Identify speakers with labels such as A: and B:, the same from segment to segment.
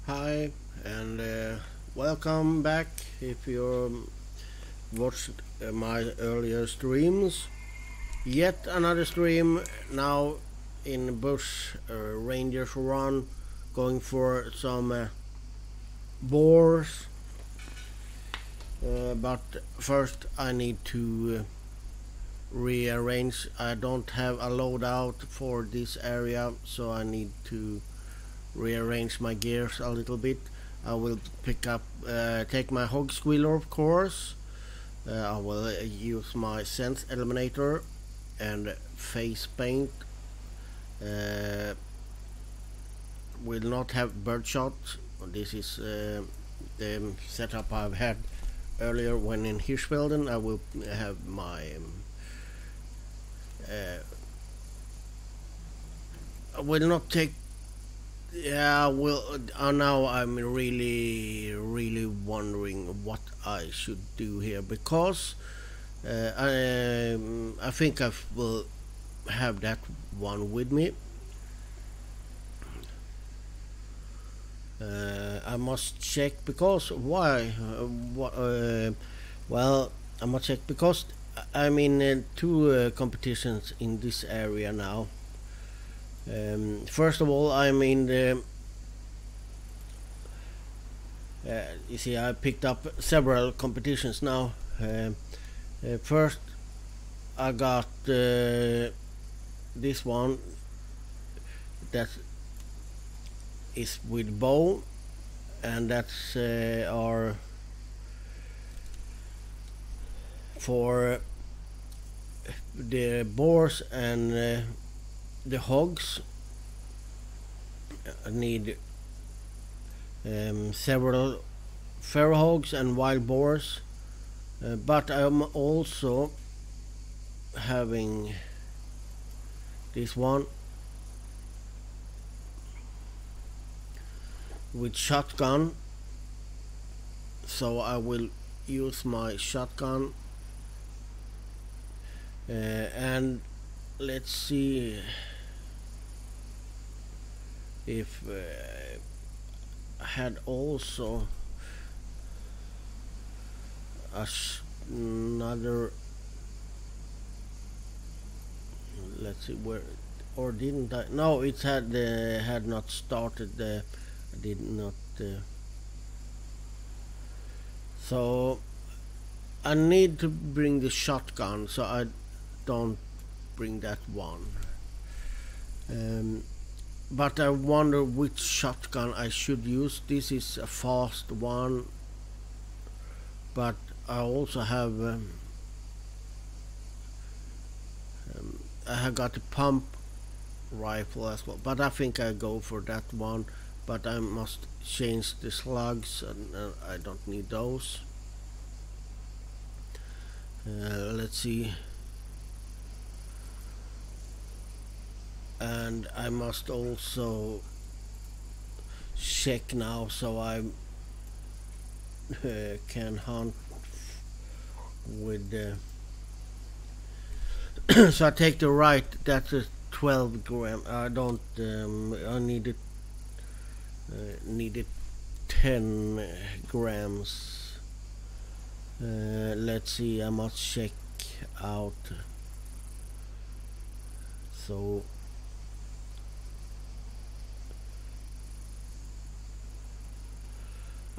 A: Hi, and welcome back if you watched my earlier streams. Yet another stream now in Bush Rangers run, going for some boars. But first, I need to rearrange. I don't have a loadout for this area, so I need to rearrange my gears a little bit. I will take my hog squealer, of course. I will use my sense eliminator and face paint. Uh, will not have birdshot. This is the setup I've had earlier when in Hirschfelden. I will have my I will not take. Yeah, well, now I'm really wondering what I should do here because I think I will have that one with me. I must check because why? Well, I must check because I'm in two competitions in this area now. First of all, I'm in the. You see, I picked up several competitions now. First, I got this one that is with bow, and that's are for the boars and the hogs. I need several feral hogs and wild boars, but I'm also having this one with shotgun, so I will use my shotgun and let's see if I had also another. Let's see where, or didn't I? No, it had not started. I did not. So I need to bring the shotgun, so I don't bring that one. But I wonder which shotgun I should use. This is a fast one, but I also have I have got a pump rifle as well, but I think I go for that one. But I must change the slugs, and I don't need those. Let's see. And I must also check now so I can hunt with so I take the right. That's a 12 gram. I don't I needed 10 grams. Let's see, I must check out. So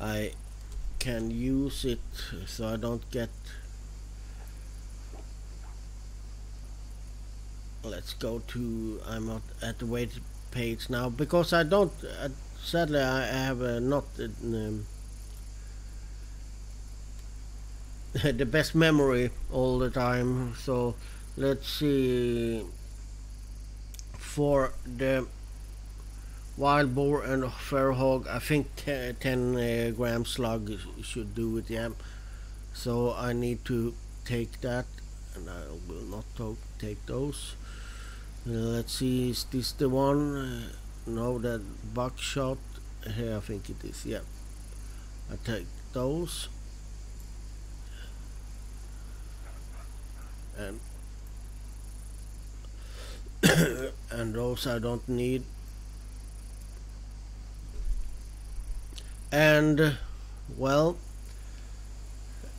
A: I can use it so I don't get. Let's go to. I'm not at the weight page now because I don't. Sadly, I have not the best memory all the time. So let's see. For the wild boar and feral hog, I think 10 gram slug should do it. Yeah. So I need to take that, and I will not take those. Let's see, is this the one? No, that buckshot. Here, I think it is. Yeah, I take those, and and those I don't need. And well,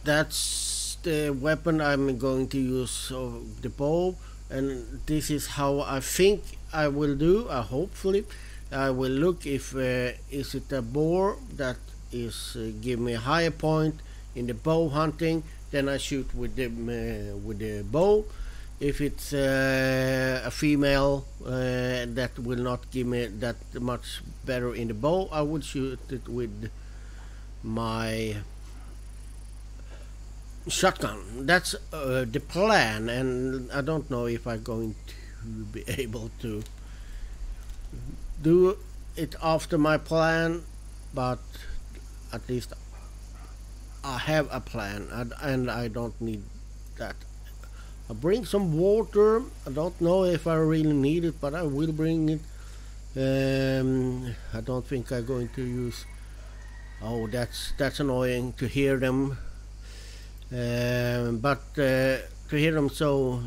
A: that's the weapon I'm going to use. So the bow, and this is how I think I will do. Hopefully I will look if is it a boar that is give me a higher point in the bow hunting, then I shoot with the bow. If it's a female that will not give me that much better in the bow, I would shoot it with my shotgun. That's the plan, and I don't know if I'm going to be able to do it after my plan, but at least I have a plan, and I don't need that. I bring some water. I don't know if I really need it, but I will bring it. I don't think I'm going to use. Oh, that's annoying to hear them. But to hear them so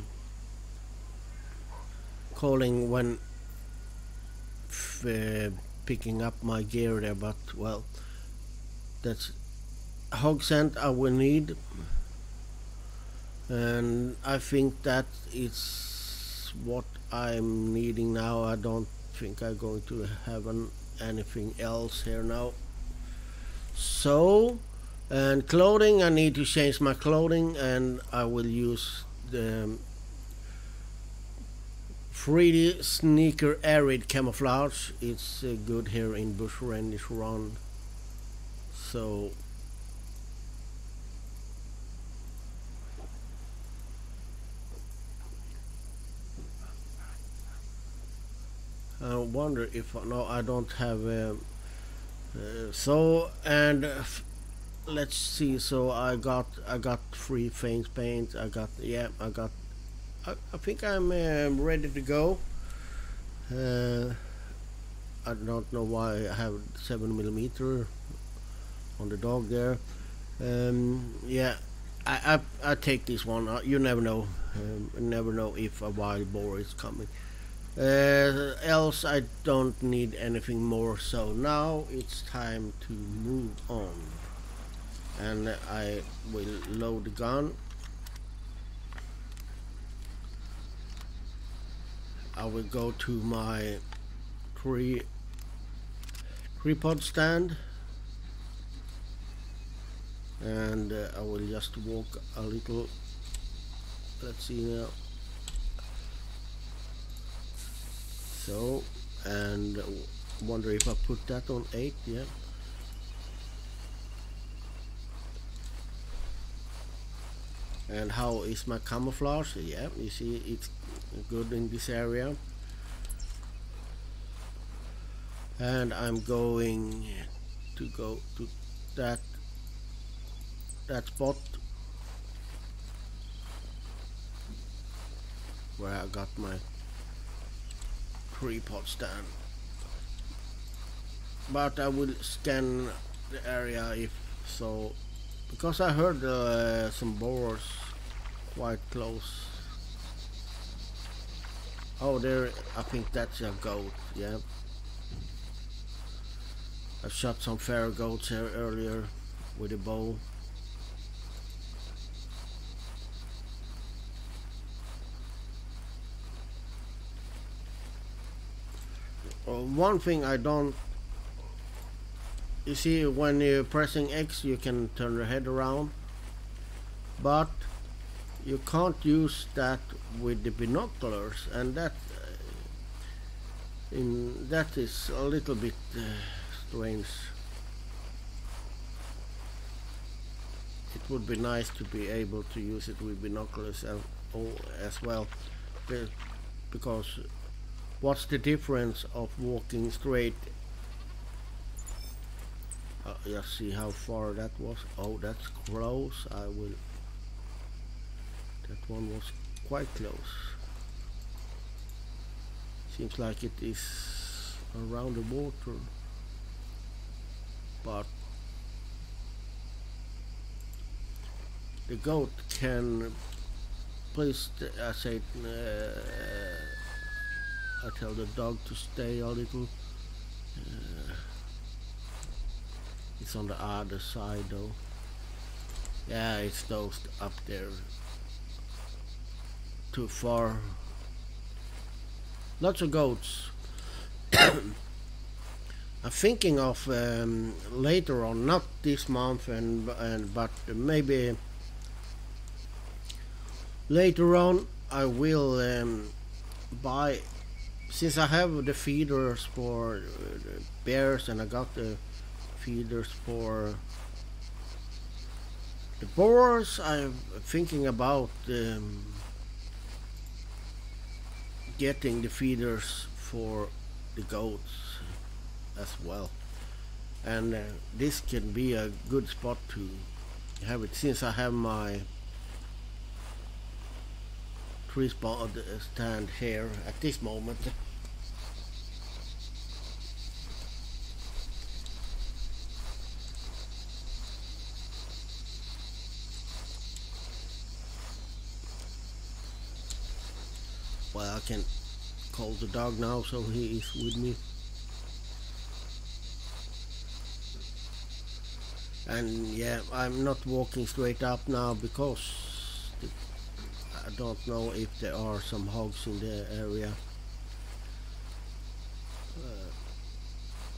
A: calling when picking up my gear there, but well, that's hog scent I will need, and I think that is what I'm needing now. I don't think I'm going to have anything else here now. So, and clothing, I need to change my clothing, and I will use the 3D sneaker arid camouflage. It's good here in Bushrangers run. So I wonder if no, I don't have. So and let's see. So I got 3 face paint. I got I think I'm ready to go. I don't know why I have 7mm on the dog there. Yeah, I take this one. You never know. Never know if a wild boar is coming. Else I don't need anything more. So now it's time to move on, and I will load the gun. I will go to my tripod stand, and I will just walk a little. Let's see now. So, and wonder if I put that on 8. Yeah. And how is my camouflage? Yeah, you see it's good in this area. And I'm going to go to that spot where I got my tripod stand. But I will scan the area if so, because I heard some boars quite close. Oh, there, I think that's a goat. Yeah, I shot some fair goats here earlier with a bow. One thing I don't, you see, when you're pressing X you can turn your head around, but you can't use that with the binoculars, and that is a little bit strange. It would be nice to be able to use it with binoculars as well, because what's the difference of walking straight? Just see how far that was. Oh, that's close. I will. That one was quite close. Seems like it is around the water, but the goat can. Please, I say. I tell the dog to stay a little. It's on the other side though. Yeah, it's those up there. Too far. Lots of goats. I'm thinking of later on, not this month, but maybe later on I will buy, since I have the feeders for the bears and I got the feeders for the boars. I'm thinking about getting the feeders for the goats as well, and this can be a good spot to have it, since I have my tree spot stand here at this moment. Well, I can call the dog now, so he is with me. And yeah, I'm not walking straight up now because I don't know if there are some hogs in the area,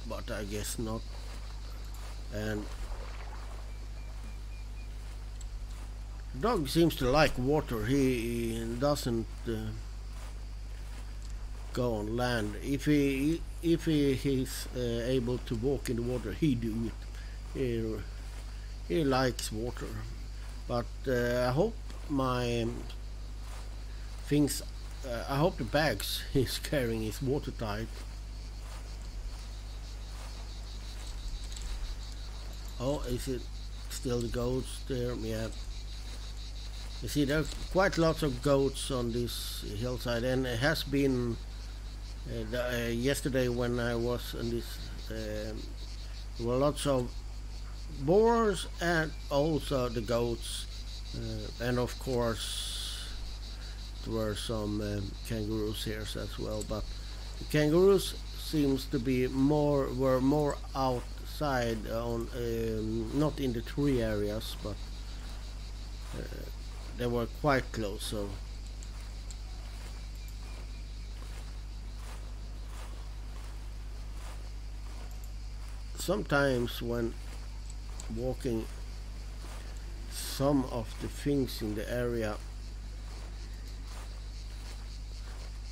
A: but I guess not. And the dog seems to like water. He doesn't go on land. If he is able to walk in the water, he do it. He likes water, but I hope my things. I hope the bags he's carrying is watertight. Oh, is it still the goats there? Yeah. You see, there are quite lots of goats on this hillside, and it has been yesterday when I was on this. There were lots of boars and also the goats, and of course there were some kangaroos here as well. But the kangaroos seems to be were more outside on not in the tree areas, but they were quite close. So sometimes when walking, some of the things in the area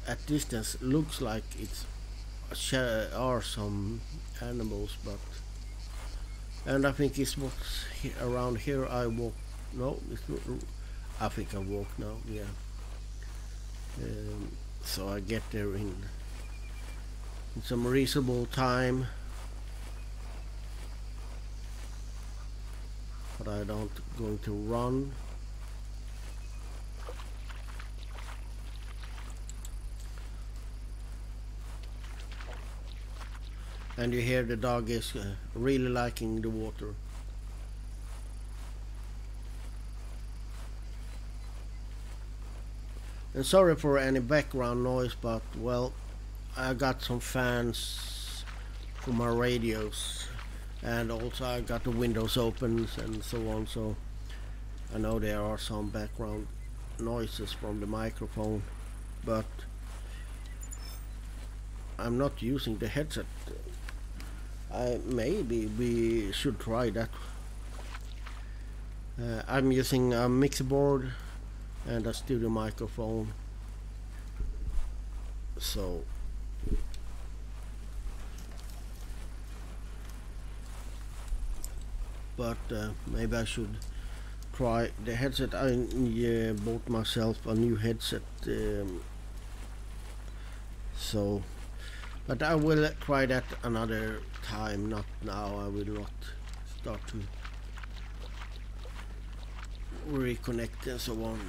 A: at distance looks like it's are some animals, but and I think it's what's around here. I walk. No, it's not, I think I walk now. Yeah. So I get there in some reasonable time. But I don't going to run. And you hear the dog is really liking the water. And sorry for any background noise, but well, I got some fans for my radios, and also I got the windows open and so on, so I know there are some background noises from the microphone, but I'm not using the headset. Maybe we should try that. I'm using a mixer board and a studio microphone, so but maybe I should try the headset. I bought myself a new headset, so but I will try that another time, not now. I will not start to reconnect and so on.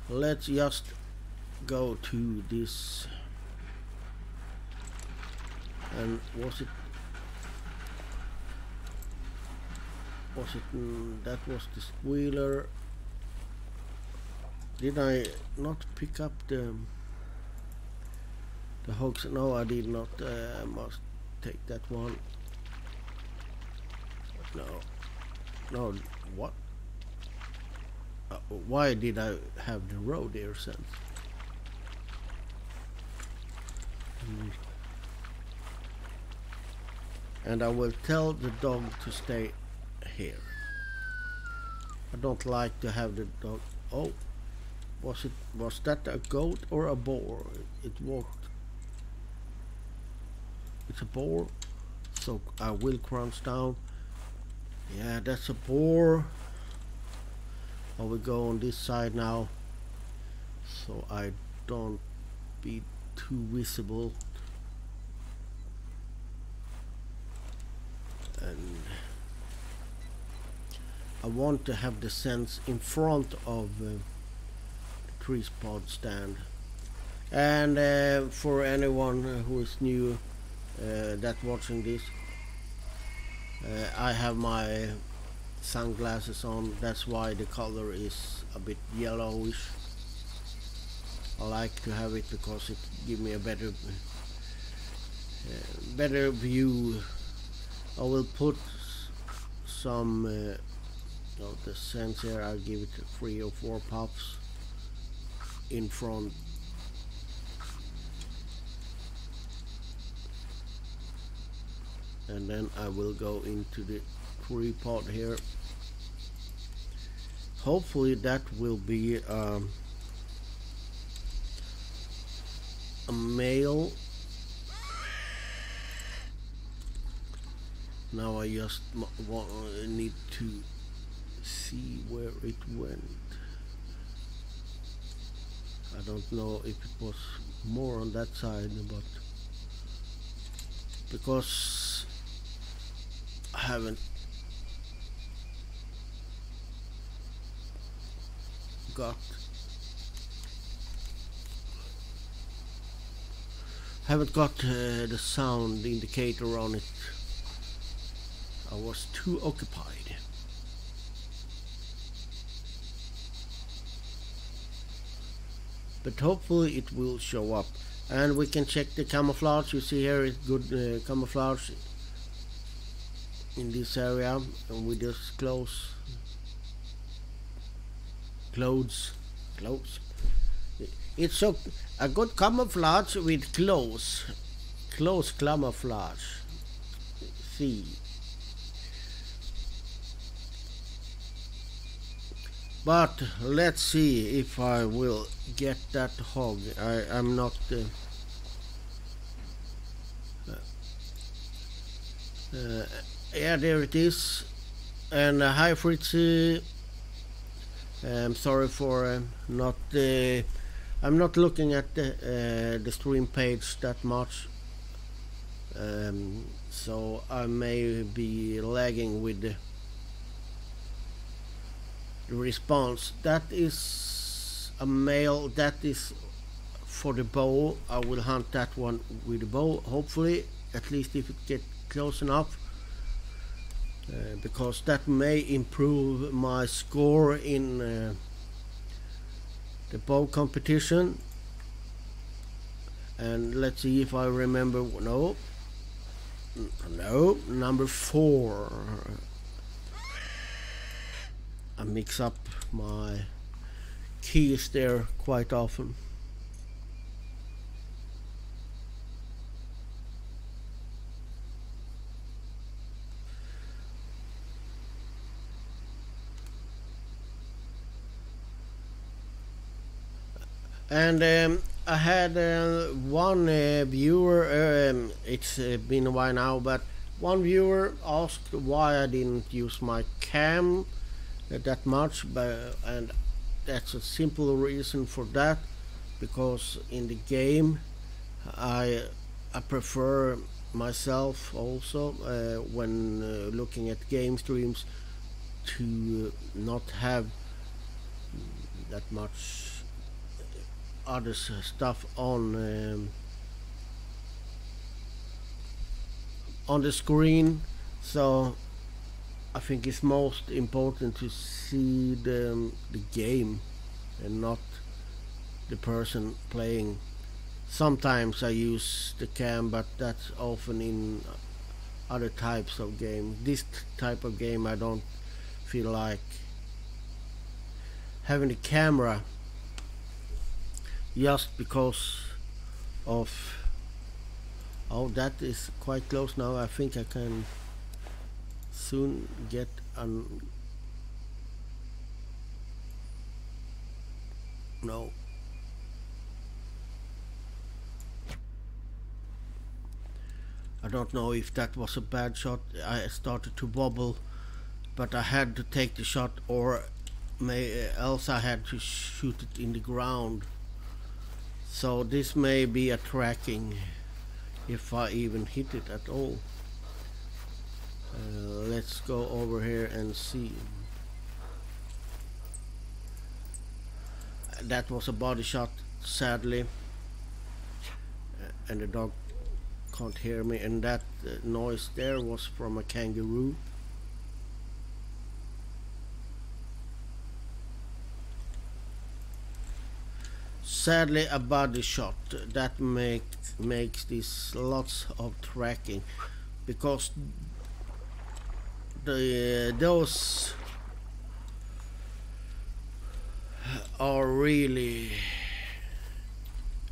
A: Let's just go to this, and was it that was the squealer? Did I not pick up the The hogs. No, I did not. I must take that one. No. No. What? Why did I have the road here sense? And I will tell the dog to stay here. I don't like to have the dog. Oh, was that a goat or a boar? It walked. It's a boar, so I will crunch down. Yeah, that's a boar. I will go on this side now, so I don't be too visible. And I want to have the sense in front of the tree spot stand. And for anyone who is new that watching this, I have my sunglasses on. That's why the color is a bit yellowish. I like to have it because it gives me a better view. I will put some of the scents here. I'll give it 3 or 4 puffs in front. And then I will go into the tree pot here. Hopefully that will be a male. Now I just need to see where it went. I don't know if it was more on that side, but because I haven't got the sound indicator on it. I was too occupied. But hopefully it will show up, and we can check the camouflage. You see here it's good camouflage in this area, and we just close clothes. It's a good camouflage with close camouflage. See. But let's see if I will get that hog. I'm not yeah, there it is. And hi Fritzy. I'm sorry for not I'm not looking at the stream page that much, so I may be lagging with the response. That is a male. That is for the bow. I will hunt that one with the bow, hopefully, at least if it gets close enough, because that may improve my score in the bow competition. And let's see if I remember. No, number 4. I mix up my keys there quite often. And I had one viewer, it's been a while now, but one viewer asked why I didn't use my cam that much, and that's a simple reason for that, because in the game I prefer myself also when looking at game streams to not have that much other stuff on the screen. So I think it's most important to see the game and not the person playing. Sometimes I use the cam, but that's often in other types of game. This type of game I don't feel like having the camera, just because of... Oh, that is quite close now. I think I can soon get an... No. I don't know if that was a bad shot. I started to wobble, but I had to take the shot, or else I had to shoot it in the ground. So this may be a tracking, if I even hit it at all. Let's go over here and see. That was a body shot, sadly, and the dog can't hear me, and that noise there was from a kangaroo. Sadly, a body shot. That makes this lots of tracking, because those are really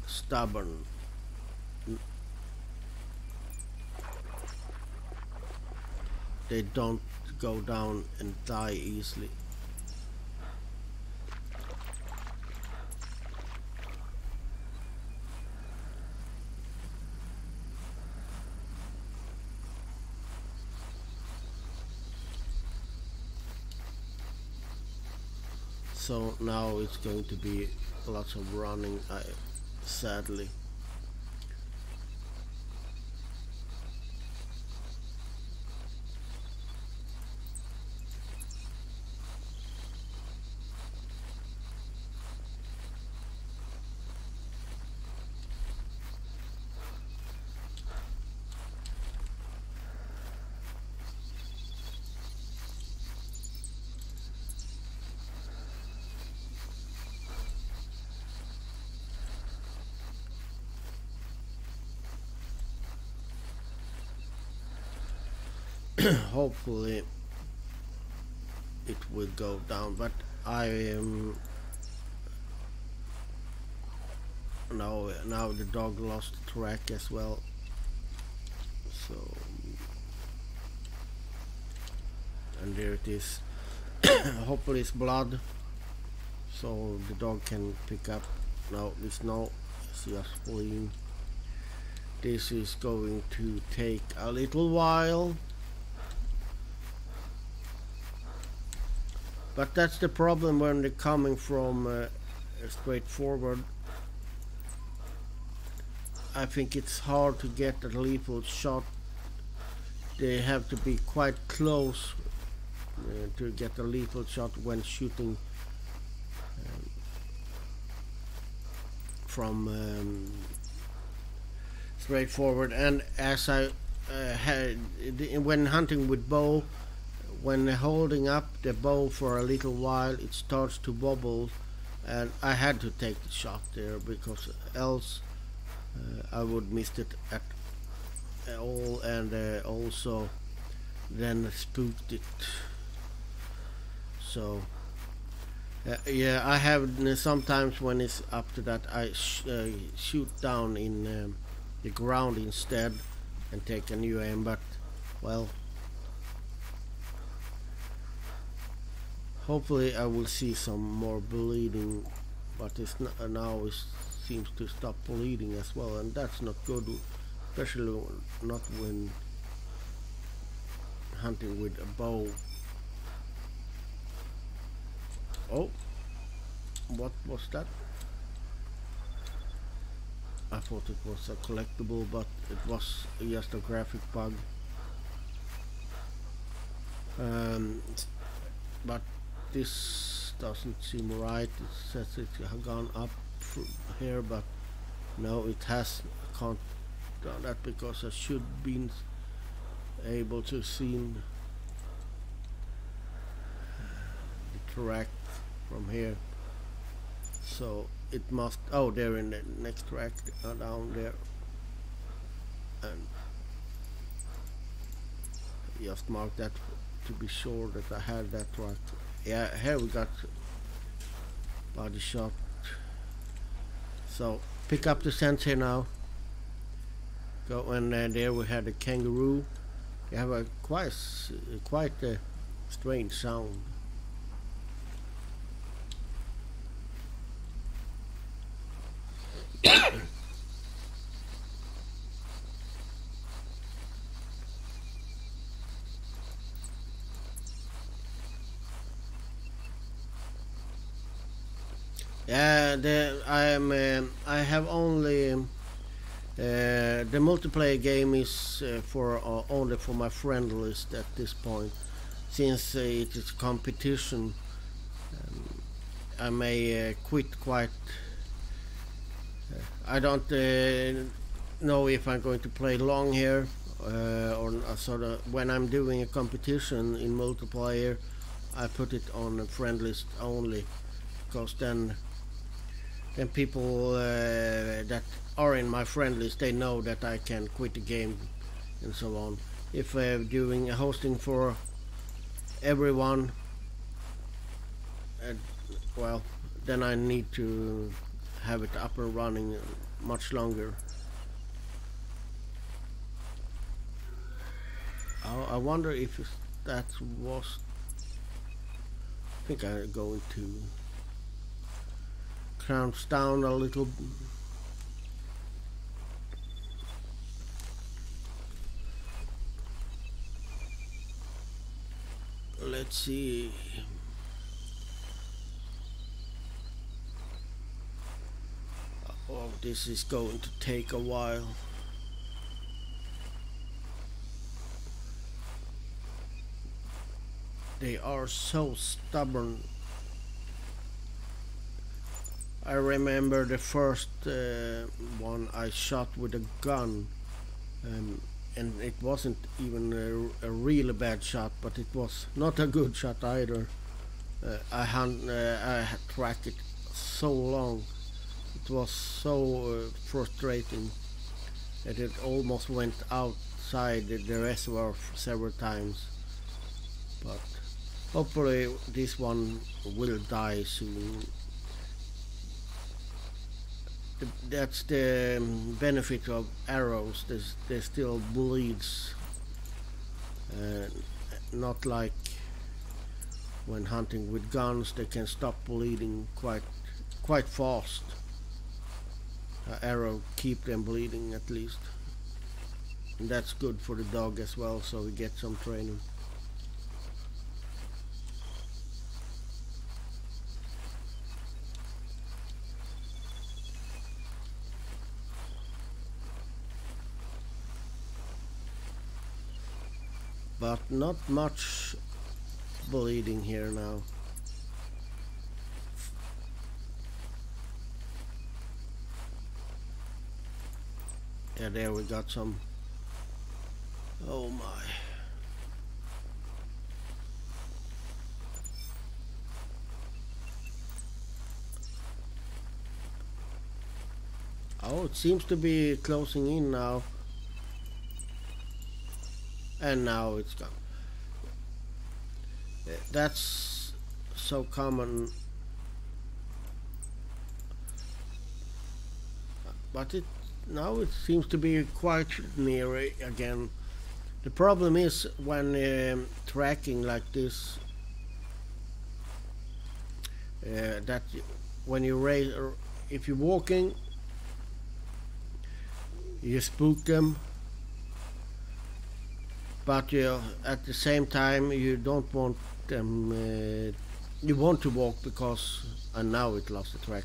A: stubborn. They don't go down and die easily. So now it's going to be lots of running, sadly. Hopefully it will go down, but I am now the dog lost track as well, so, and there it is. Hopefully it's blood, so the dog can pick up. Now this now is just fleeing. This is going to take a little while. But that's the problem when they're coming from straight forward. I think it's hard to get a lethal shot. They have to be quite close to get a lethal shot when shooting from straight forward. And as I had when hunting with bow, when holding up the bow for a little while, it starts to wobble, and I had to take the shot there, because else I would miss it at all, and also then spooked it. So yeah, I have sometimes when it's up to that, I shoot down in the ground instead and take a new aim, but well, hopefully I will see some more bleeding, but it's not, now it seems to stop bleeding as well, and that's not good, especially not when hunting with a bow. Oh, what was that? I thought it was a collectible, but it was just a graphic bug. But this doesn't seem right. It says it's gone up here, but no, it has. I can't do that because I should be able to see the track from here. So it must. Oh, they're in the next track down there, and just mark that to be sure that I had that right. Yeah, here we got body shot. So pick up the scent here now. Go, and there we had a kangaroo. They have a quite a strange sound. Yeah, I have only the multiplayer game is for only for my friend list at this point, since it is competition. I may quit quite. I don't know if I'm going to play long here, or sort of when I'm doing a competition in multiplayer, I put it on a friend list only, because then people that are in my friend list, they know that I can quit the game and so on. If I'm doing a hosting for everyone, well, then I need to have it up and running much longer. I wonder if that was. I think I'm going to crouch down a little. Let's see. Oh, this is going to take a while. They are so stubborn. I remember the first one I shot with a gun, and it wasn't even a really bad shot, but it was not a good shot either. I tracked it so long. It was so frustrating that it almost went outside the reservoir several times. But hopefully this one will die soon. That's the benefit of arrows. They still bleeds, not like when hunting with guns. They can stop bleeding quite fast. Arrow keep them bleeding at least, and that's good for the dog as well, so we get some training. But not much bleeding here now. Yeah, there we got some. Oh my. Oh, it seems to be closing in now. And now it's gone. That's so common. But now it seems to be quite near again. The problem is when tracking like this, that when you raise, or if you're walking, you spook them, but at the same time you don't want them. You want to walk because, and now it lost the track.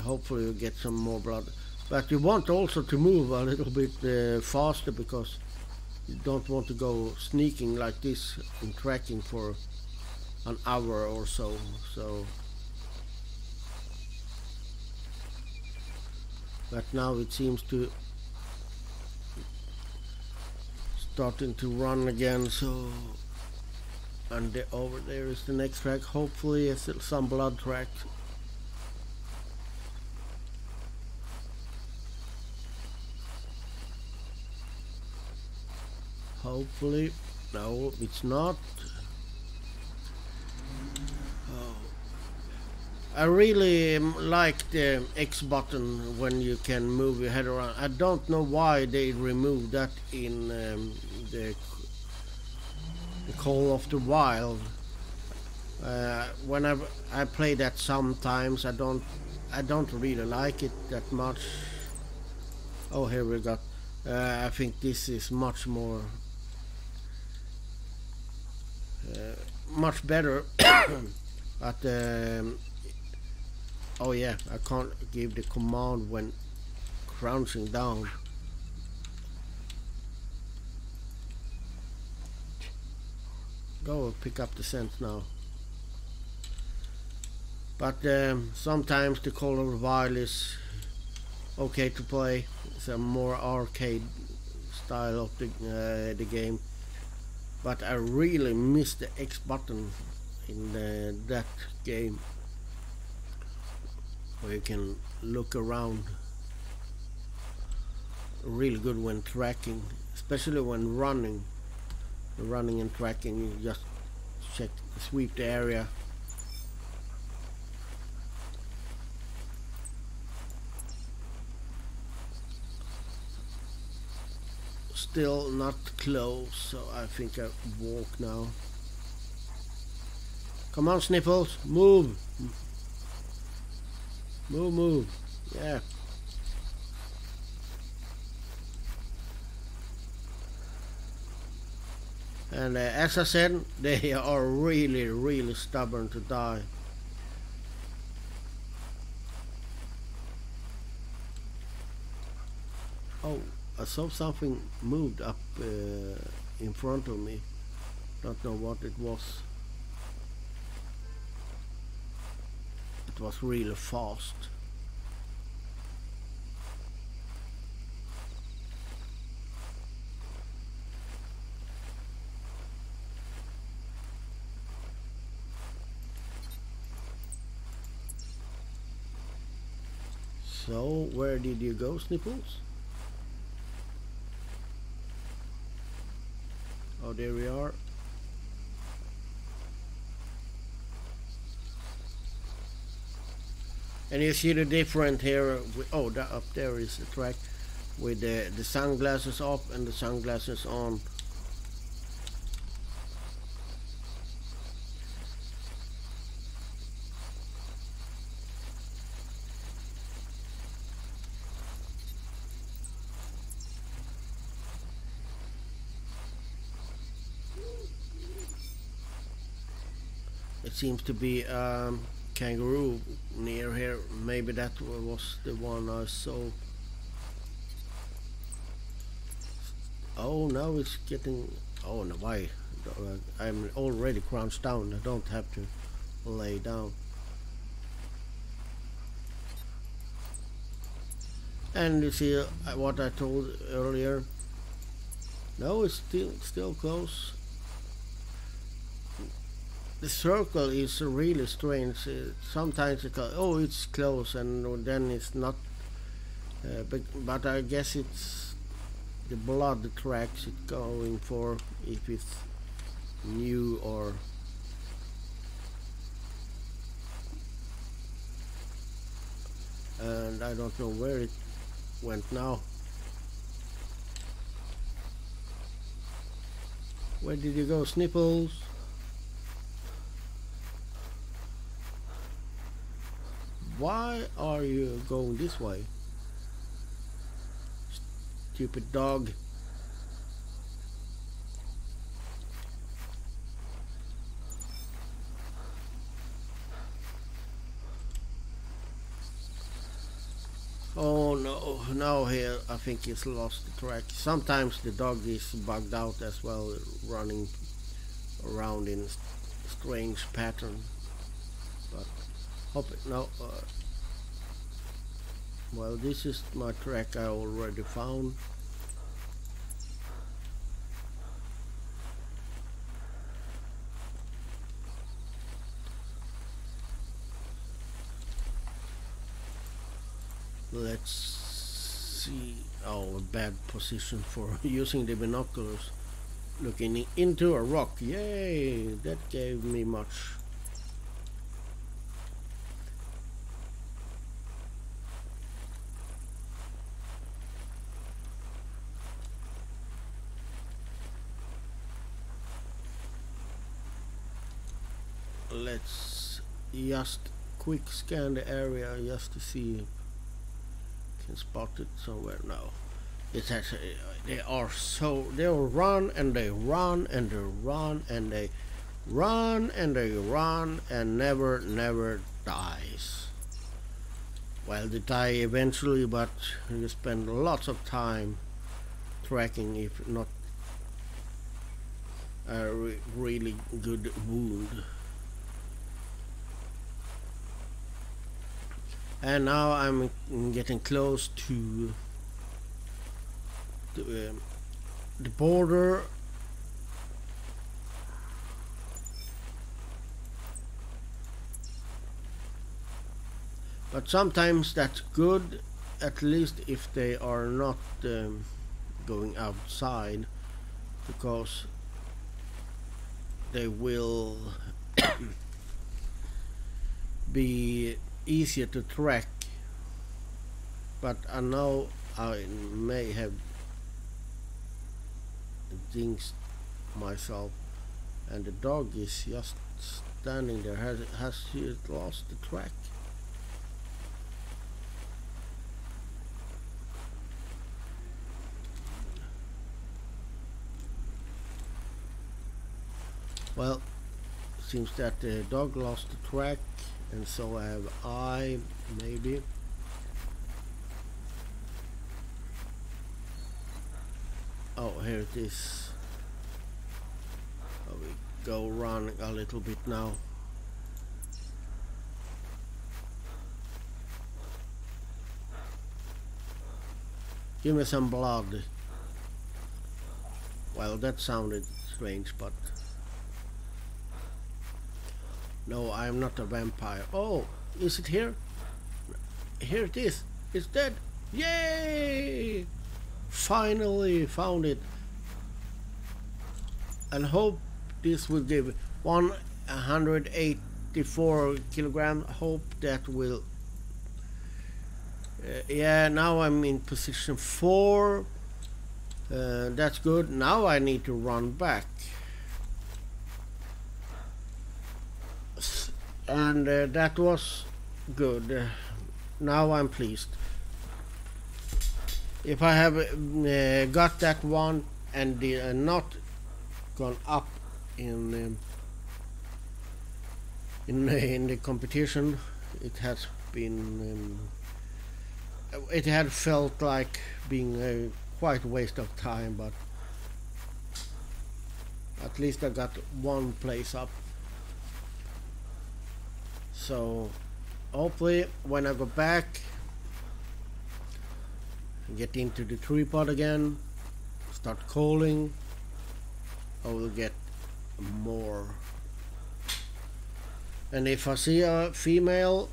A: Hopefully you get some more blood. But you want also to move a little bit faster, because you don't want to go sneaking like this and tracking for an hour or so. But now it seems to starting to run again. So, and over there is the next track. Hopefully it's some blood track. Hopefully. No, it's not. I really like the X button when you can move your head around. I don't know why they removed that in the Call of the Wild. When I play that sometimes, I don't really like it that much. Oh, here we go. I think this is much more, much better. But oh yeah, I can't give the command when crouching down. Go pick up the scent now. But sometimes the Call of the Wild is okay to play. It's a more arcade style of the game. But I really miss the X button in that game, where you can look around. Really good when tracking, especially when running. Running and tracking, you just sweep the area. Still not close, so I think I walk now. Come on, Sniffles, move! Move, yeah. And as I said, they are really stubborn to die. Oh, I saw something moved up in front of me. Don't know what it was. It was really fast. So, where did you go, Snipples? Oh, there we are. And you see the difference here. Oh, that up there is the track with the sunglasses off and the sunglasses on. It seems to be kangaroo near here. Maybe that was the one I saw. Oh, now it's getting. Oh no, why? I'm already crouched down. I don't have to lay down. And you see what I told earlier. No, it's still close. The circle is really strange. Sometimes it oh, it's close, and then it's not. But I guess it's the blood tracks it going for, if it's new or. And I don't know where it went now. Where did you go, Snipples? Why are you going this way? Stupid dog. Oh no, now here I think he's lost the track. Sometimes the dog is bugged out as well, running around in strange pattern. But hope it no. Well, this is my track I already found. Let's see. Oh, a bad position for using the binoculars. Looking into a rock. Yay! That gave me much. Let's just quick scan the area just to see if I can spot it somewhere now. It's actually, they'll run and they run and they run and they run and they run and never dies. Well, they die eventually, but you spend lots of time tracking if not a really good wound. And now I'm getting close to the border. But sometimes that's good, at least if they are not going outside, because they will be easier to track. But I know I may have jinxed myself, and the dog is just standing there. Has he lost the track? Well, seems that the dog lost the track, and so have I, maybe. Oh, here it is. Oh, we go running a little bit now. Give me some blood. Well, that sounded strange, but no, I am not a vampire. Oh, is it here? Here it is. It's dead. Yay! Finally found it. And hope this will give 184 kilograms. Hope that will. Yeah, now I'm in position 4. That's good. Now I need to run back. And that was good. Now I'm pleased. If I have got that one and not gone up in the competition, it has been it had felt like being a quite waste of time, but at least I got one place up. So hopefully when I go back, get into the tripod again, start calling, I will get more. And if I see a female,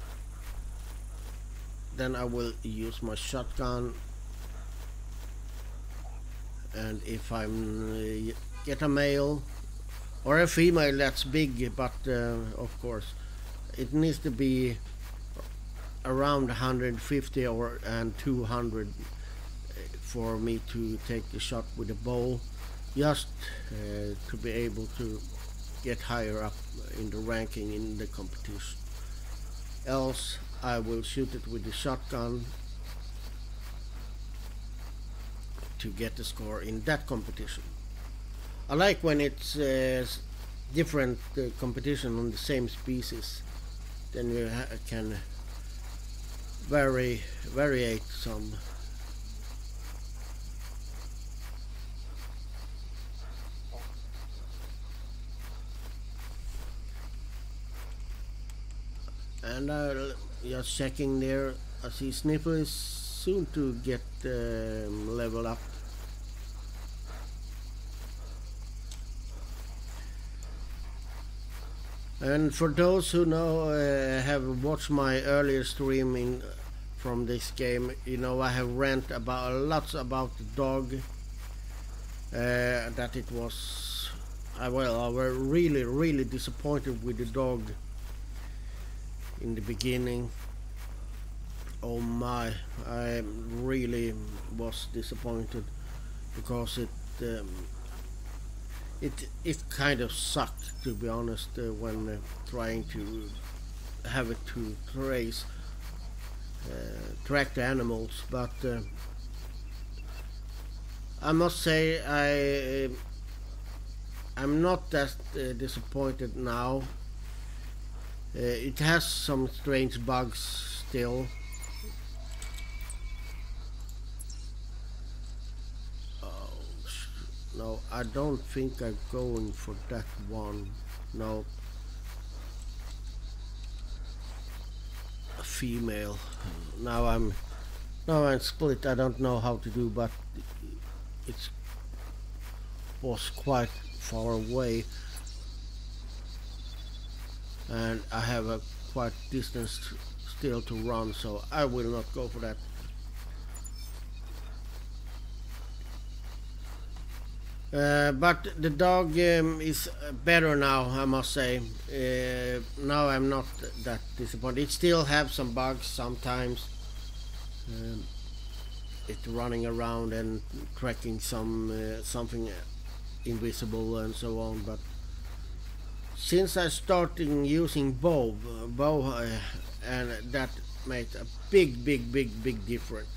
A: then I will use my shotgun. And if I get a male or a female, that's big, but of course it needs to be around 150 and 200 for me to take the shot with a bow, just to be able to get higher up in the ranking in the competition. Else I will shoot it with the shotgun to get the score in that competition. I like when it's different competition on the same species, then you can variate some. And just checking there, I see Sniffer is soon to get level up. And for those who know, have watched my earlier streaming from this game, you know I have ranted about lots about the dog, that it was. I was really disappointed with the dog in the beginning. Oh my, I really was disappointed because um, it kind of sucked, to be honest, when trying to have it to track the animals. But I must say I'm not that disappointed now. It has some strange bugs still. No, I don't think I'm going for that one. No, a female. Now I'm split. I don't know how to do, but it was quite far away, and I have a quite distance still to run, so I will not go for that. But the dog is better now, I must say. Now I'm not that disappointed. It still have some bugs sometimes. It's running around and tracking something invisible and so on. But since I started using bow, and that made a big difference.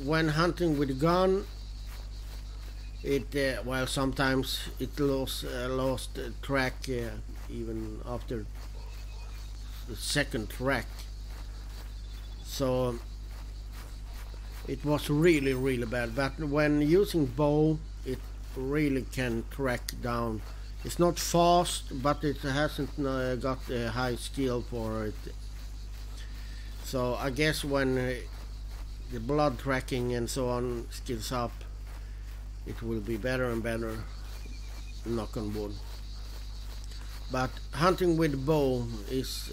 A: When hunting with a gun, sometimes it lost track even after the second track, so it was really bad. But when using bow, it really can track down. It's not fast, but it hasn't got a high skill for it. So I guess when the blood tracking and so on skills up, it will be better and better, knock on wood. But hunting with bow is,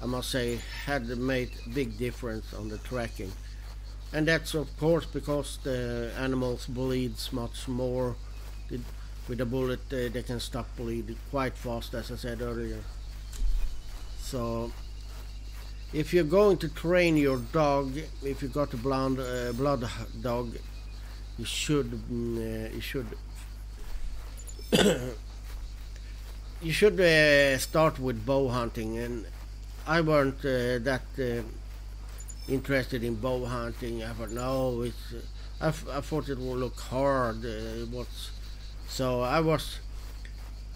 A: I must say, had made a big difference on the tracking. And that's of course because the animals bleeds much more. With a bullet they can stop bleeding quite fast, as I said earlier. So if you're going to train your dog, if you got a blood dog, you should start with bow hunting. And I weren't that interested in bow hunting. I thought no, I thought it would look hard. So I was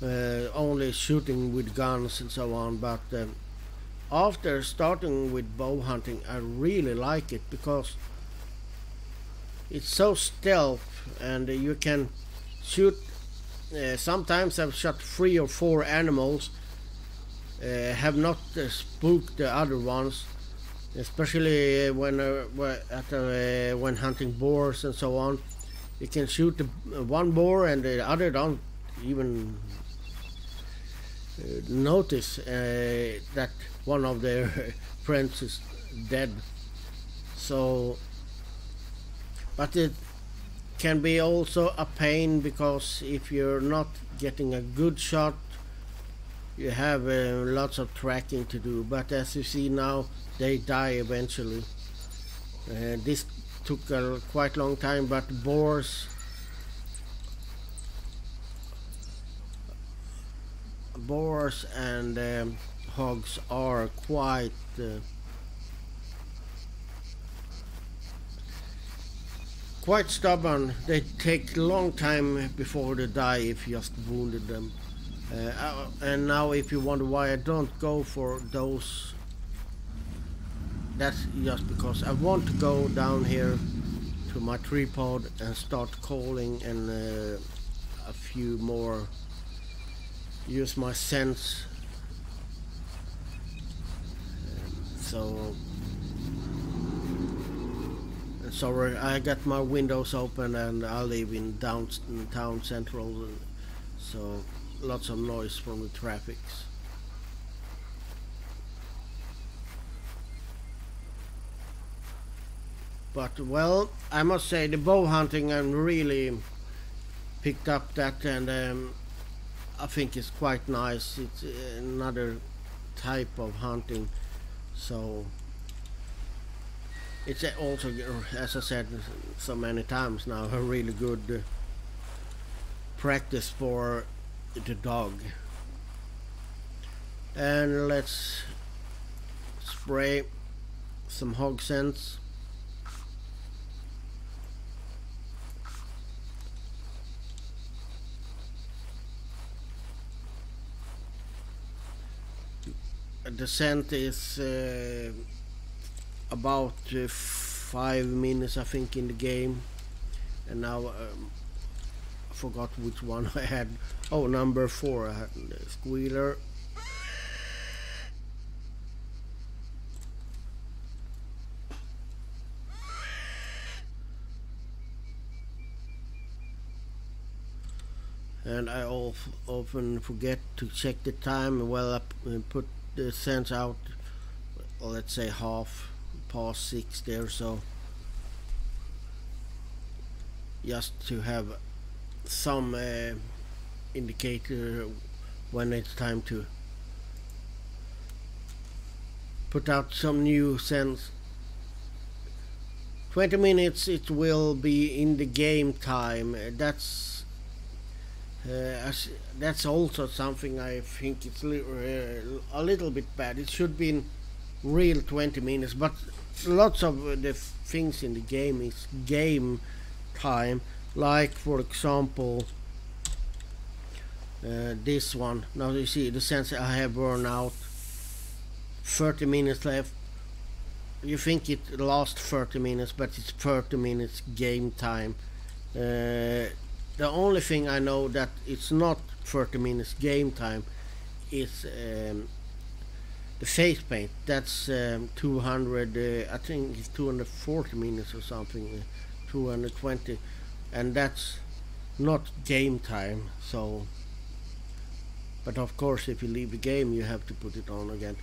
A: only shooting with guns and so on. But after starting with bow hunting, I really like it because it's so stealth, and you can shoot. Sometimes I've shot 3 or 4 animals, have not spooked the other ones, especially when hunting boars and so on. You can shoot one boar and the other don't even notice that one of their friends is dead. So, but it can be also a pain because if you're not getting a good shot, you have lots of tracking to do. But as you see now, they die eventually. This took a quite long time, but boars and hogs are quite stubborn. They take a long time before they die if you just wounded them. And now if you wonder why I don't go for those, that's just because I want to go down here to my tripod and start calling and a few more, use my sense. So sorry, I got my windows open and I live in downtown central, so lots of noise from the traffic. But well, I must say the bow hunting I'm really picked up that, and I think it's quite nice. It's another type of hunting, so it's also, as I said so many times now, a really good practice for the dog. And let's spray some hog scents. The scent is about 5 minutes I think in the game, and now I forgot which one I had. Oh, number 4 I had the squealer. And I often forget to check the time. Well, I put the scents out, let's say half past 6 there, so just to have some indicator when it's time to put out some new scents. 20 minutes it will be in the game time. That's also something I think it's a little bit bad. It should be in real 20 minutes, but lots of the things in the game is game time. Like for example, this one. Now you see the sense I have burned out. 30 minutes left. You think it lasts 30 minutes, but it's 30 minutes game time. The only thing I know that it's not 30 minutes game time is the face paint. That's 200, I think it's 240 minutes or something, 220, and that's not game time. So, but of course if you leave the game you have to put it on again.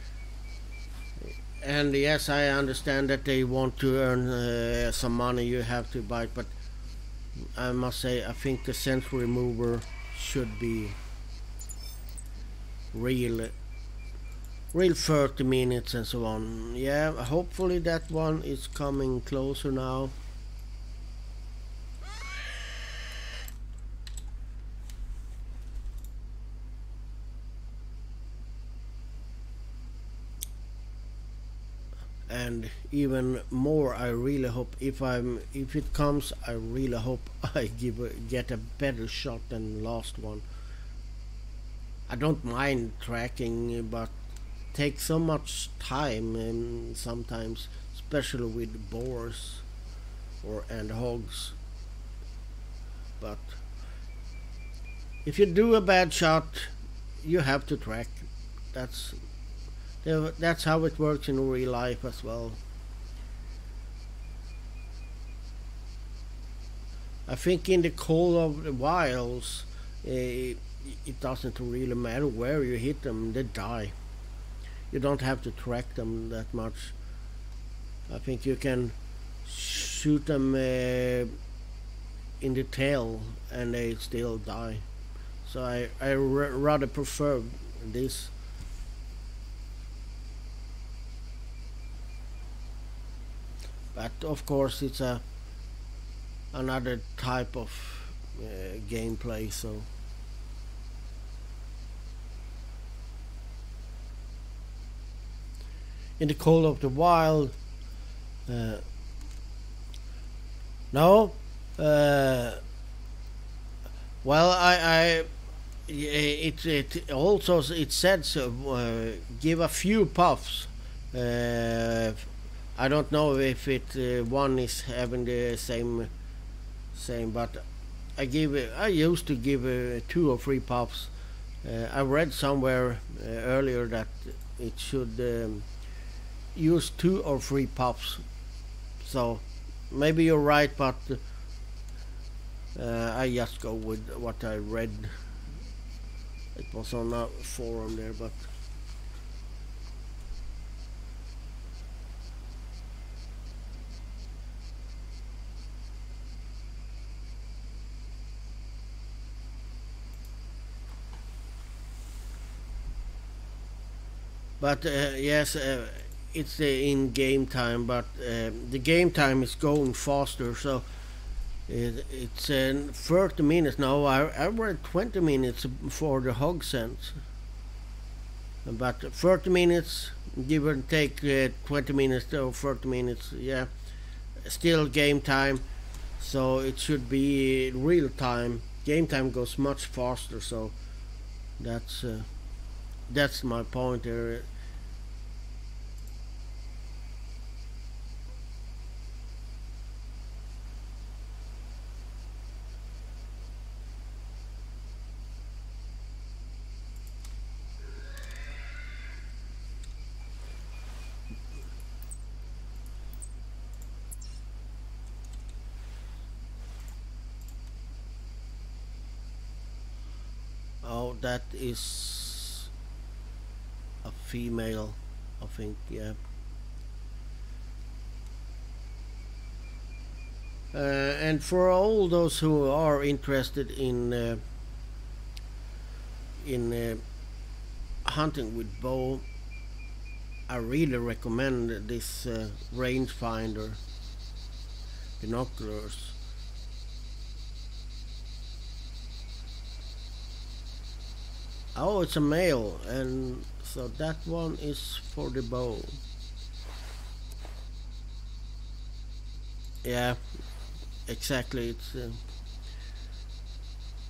A: And yes, I understand that they want to earn some money, you have to buy it, but I must say I think the scent remover should be real 30 minutes and so on. Yeah, hopefully that one is coming closer now. And even more, I really hope if it comes, I really hope I get a better shot than last one. I don't mind tracking, but takes so much time, and sometimes, especially with boars and hogs. But if you do a bad shot, you have to track. That's how it works in real life as well. I think in the Call of the Wilds, it doesn't really matter where you hit them, they die. You don't have to track them that much. I think you can shoot them in the tail and they still die. So I rather prefer this. But of course it's another type of gameplay, so in the Call of the Wild, no, well it also it said so, give a few puffs. I don't know if one is having the same, but I used to give 2 or 3 puffs. I read somewhere earlier that it should use 2 or 3 puffs. So maybe you're right, but I just go with what I read. It was on a forum there, but But yes, it's in game time, but the game time is going faster. So it's 30 minutes now. I read 20 minutes for the hog sense, but 30 minutes, give or take 20 minutes or 30 minutes. Yeah, still game time. So it should be real time. Game time goes much faster. So that's uh, that's my point there. Oh, that is a female, I think. Yeah. And for all those who are interested in hunting with bow, I really recommend this rangefinder binoculars. Oh, it's a male, and so that one is for the bow. Yeah, exactly. It's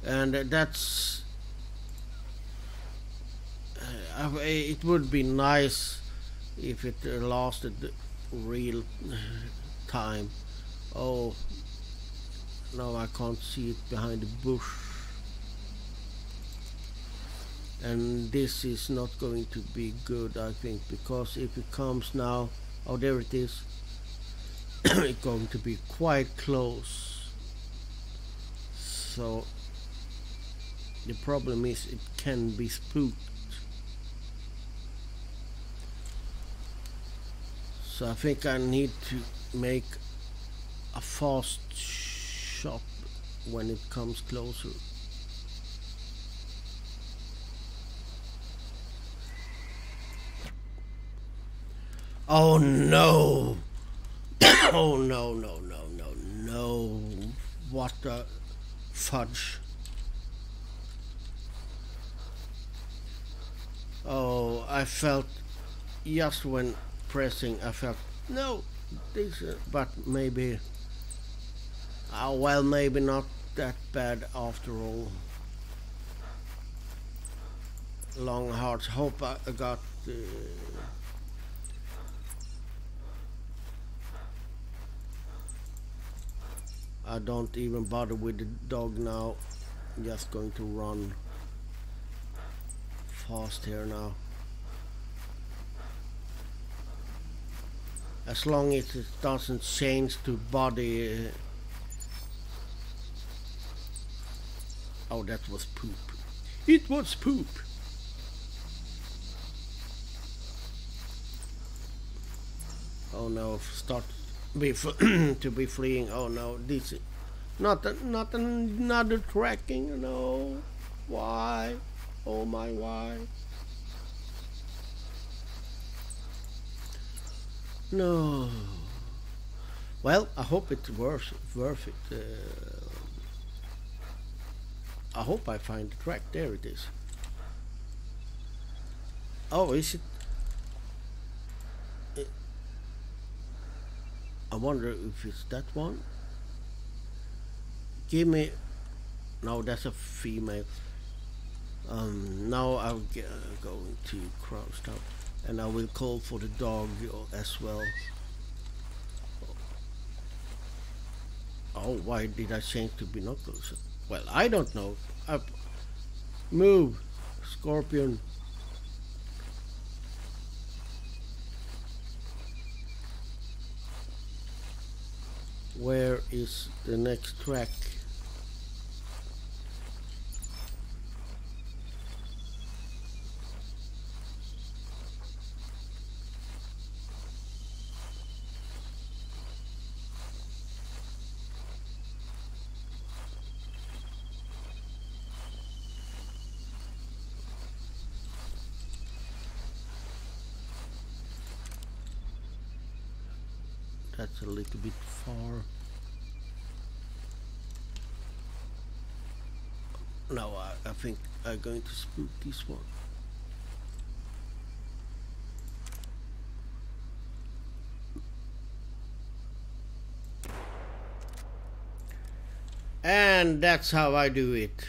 A: and that's it would be nice if it lasted real time. Oh, no, I can't see it behind the bush. And this is not going to be good, I think, because if it comes now, oh, there it is, it's going to be quite close. So the problem is it can be spooked. So I think I need to make a fast shot when it comes closer. Oh no! Oh no, no, no, no, no. What the fudge. Oh, I felt just when pressing, I felt no, this, but maybe, well, maybe not that bad after all. Long hearts. Hope I got. I don't even bother with the dog now. I'm just going to run fast here now. As long as it doesn't change to body. Oh, that was poop. It was poop. Oh no, start be to be fleeing. Oh no, this is not another tracking. No, why? Oh my, why? No. Well, I hope it's worth it. I hope I find the track. There it is. Oh, is it? I wonder if it's that one. Give me. No, that's a female. Now I'm going to cross out, and I will call for the dog as well. Oh, why did I change to binoculars? Well, I don't know. Up, move, scorpion. Where is the next track? That's a little bit far. No, I think I'm going to spook this one. And that's how I do it.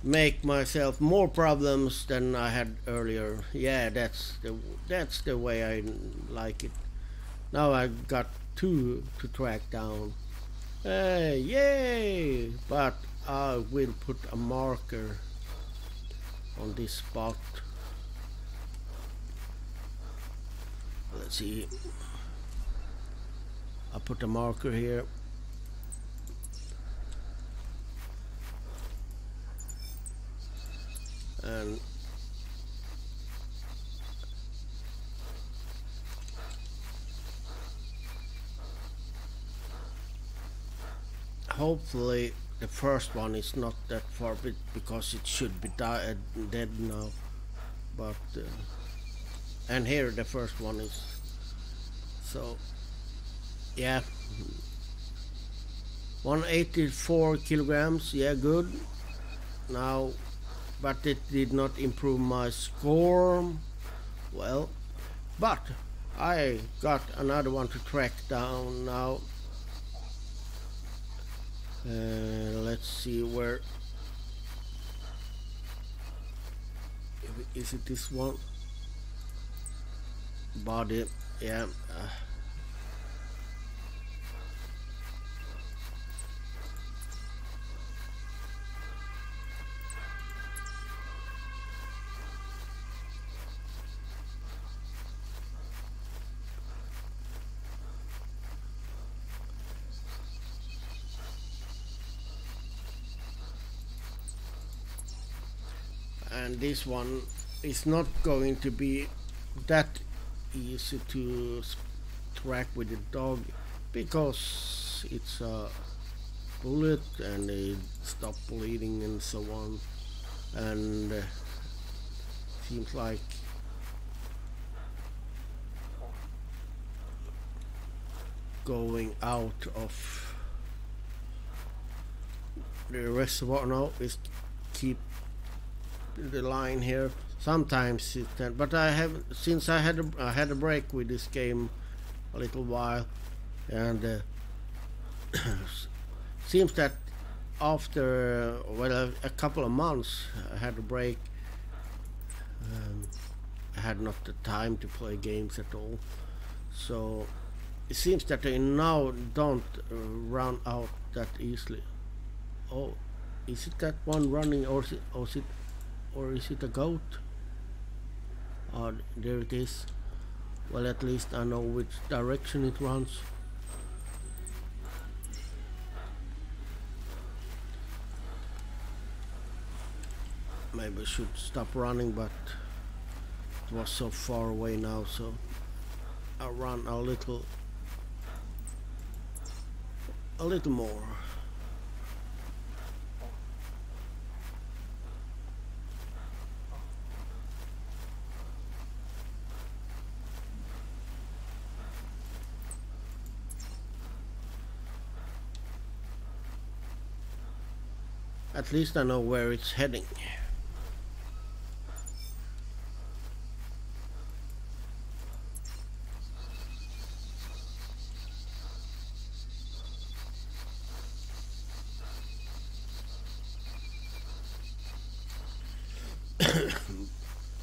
A: Make myself more problems than I had earlier. Yeah, that's the way I like it. Now I got two to track down. Yay! But I will put a marker on this spot. Let's see. I put a marker here. And hopefully the first one is not that far because it should be dead now. But and here the first one is. So yeah, 184 kilograms. Yeah, good. Now, but it did not improve my score. Well, but I got another one to track down now. Let's see where. Is it this one? Body, yeah. And this one is not going to be that easy to track with the dog because it's a bullet and it stopped bleeding and so on, and seems like going out of the reservoir now is keep the line here. Sometimes it can, but I have, since I had a break with this game a little while, and seems that after well a couple of months I had a break. I had not the time to play games at all, so it seems that they now don't run out that easily. Oh, is it that one running, or is it a goat? Oh, there it is. Well, at least I know which direction it runs. Maybe I should stop running, but it was so far away now, so I'll run a little more. At least I know where it's heading.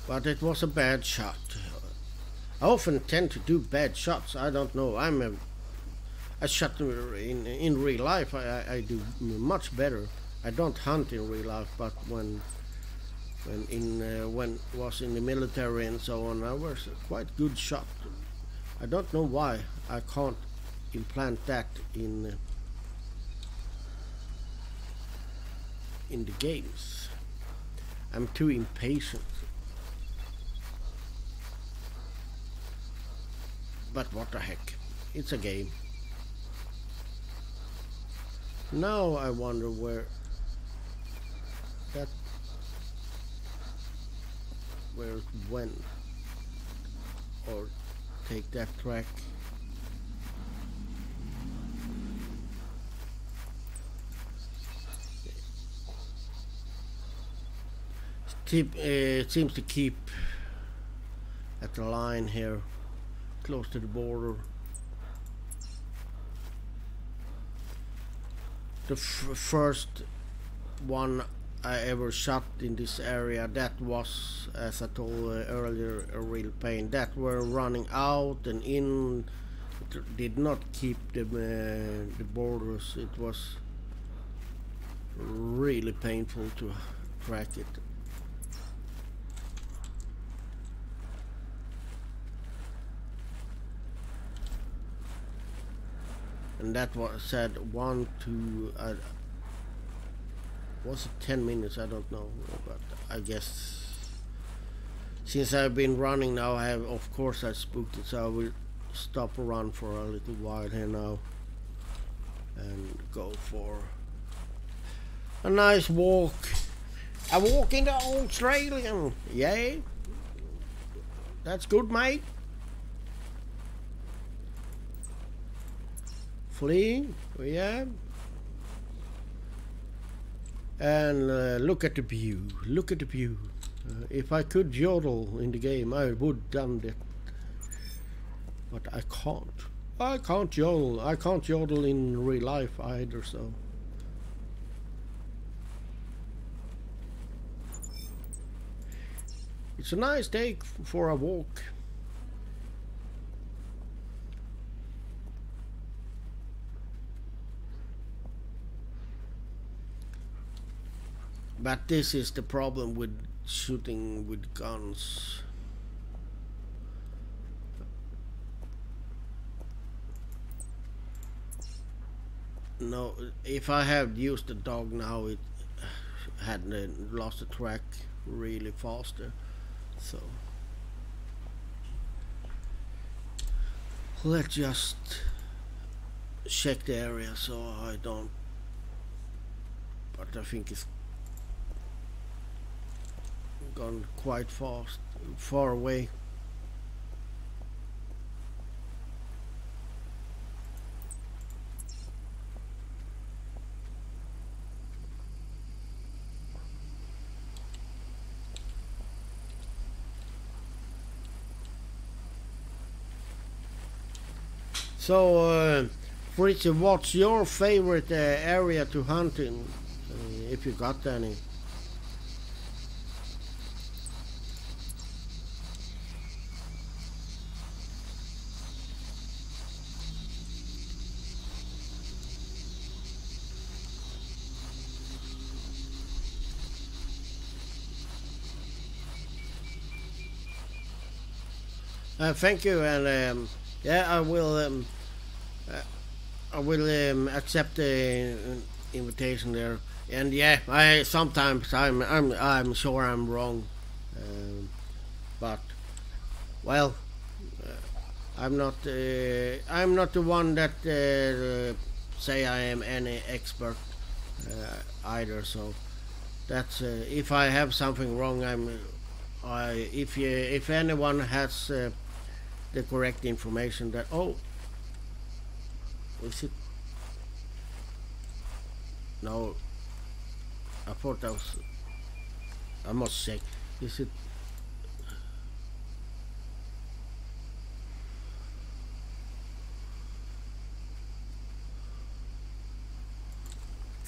A: But it was a bad shot. I often tend to do bad shots. I don't know. I shot in real life. I do much better. I don't hunt in real life, but when was in the military and so on, I was a quite good shot. I don't know why I can't implant that in the games. I'm too impatient. But what the heck? It's a game. Now I wonder where it went, or take that track. It seems to keep at the line here, close to the border. The first one I ever shot in this area, that was, as I told earlier, a real pain. That were running out and in, it did not keep the borders. It was really painful to track it. And that was said 1 to was it 10 minutes? I don't know, but I guess since I've been running now, I have, of course, I spooked it, so I will stop a run for a little while here now and go for a nice walk. A walk in the Australian, yay! That's good, mate. Fleeing, yeah. And look at the view. Look at the view. If I could yodel in the game, I would done that. But I can't. I can't yodel. I can't yodel in real life either. So. It's a nice day for a walk. But this is the problem with shooting with guns. No, if I had used the dog now, it had lost the track really faster. So let's just check the area so I don't. But I think it's gone quite far away. So, Fritzy, what's your favorite area to hunt in, if you got any? Thank you, and yeah, I will accept the invitation there. And yeah, sometimes I'm sure I'm wrong, but well, I'm not the one that say I am any expert either. So that's if I have something wrong, if anyone has the correct information, that is it? No, I thought that was. I must check. Is it?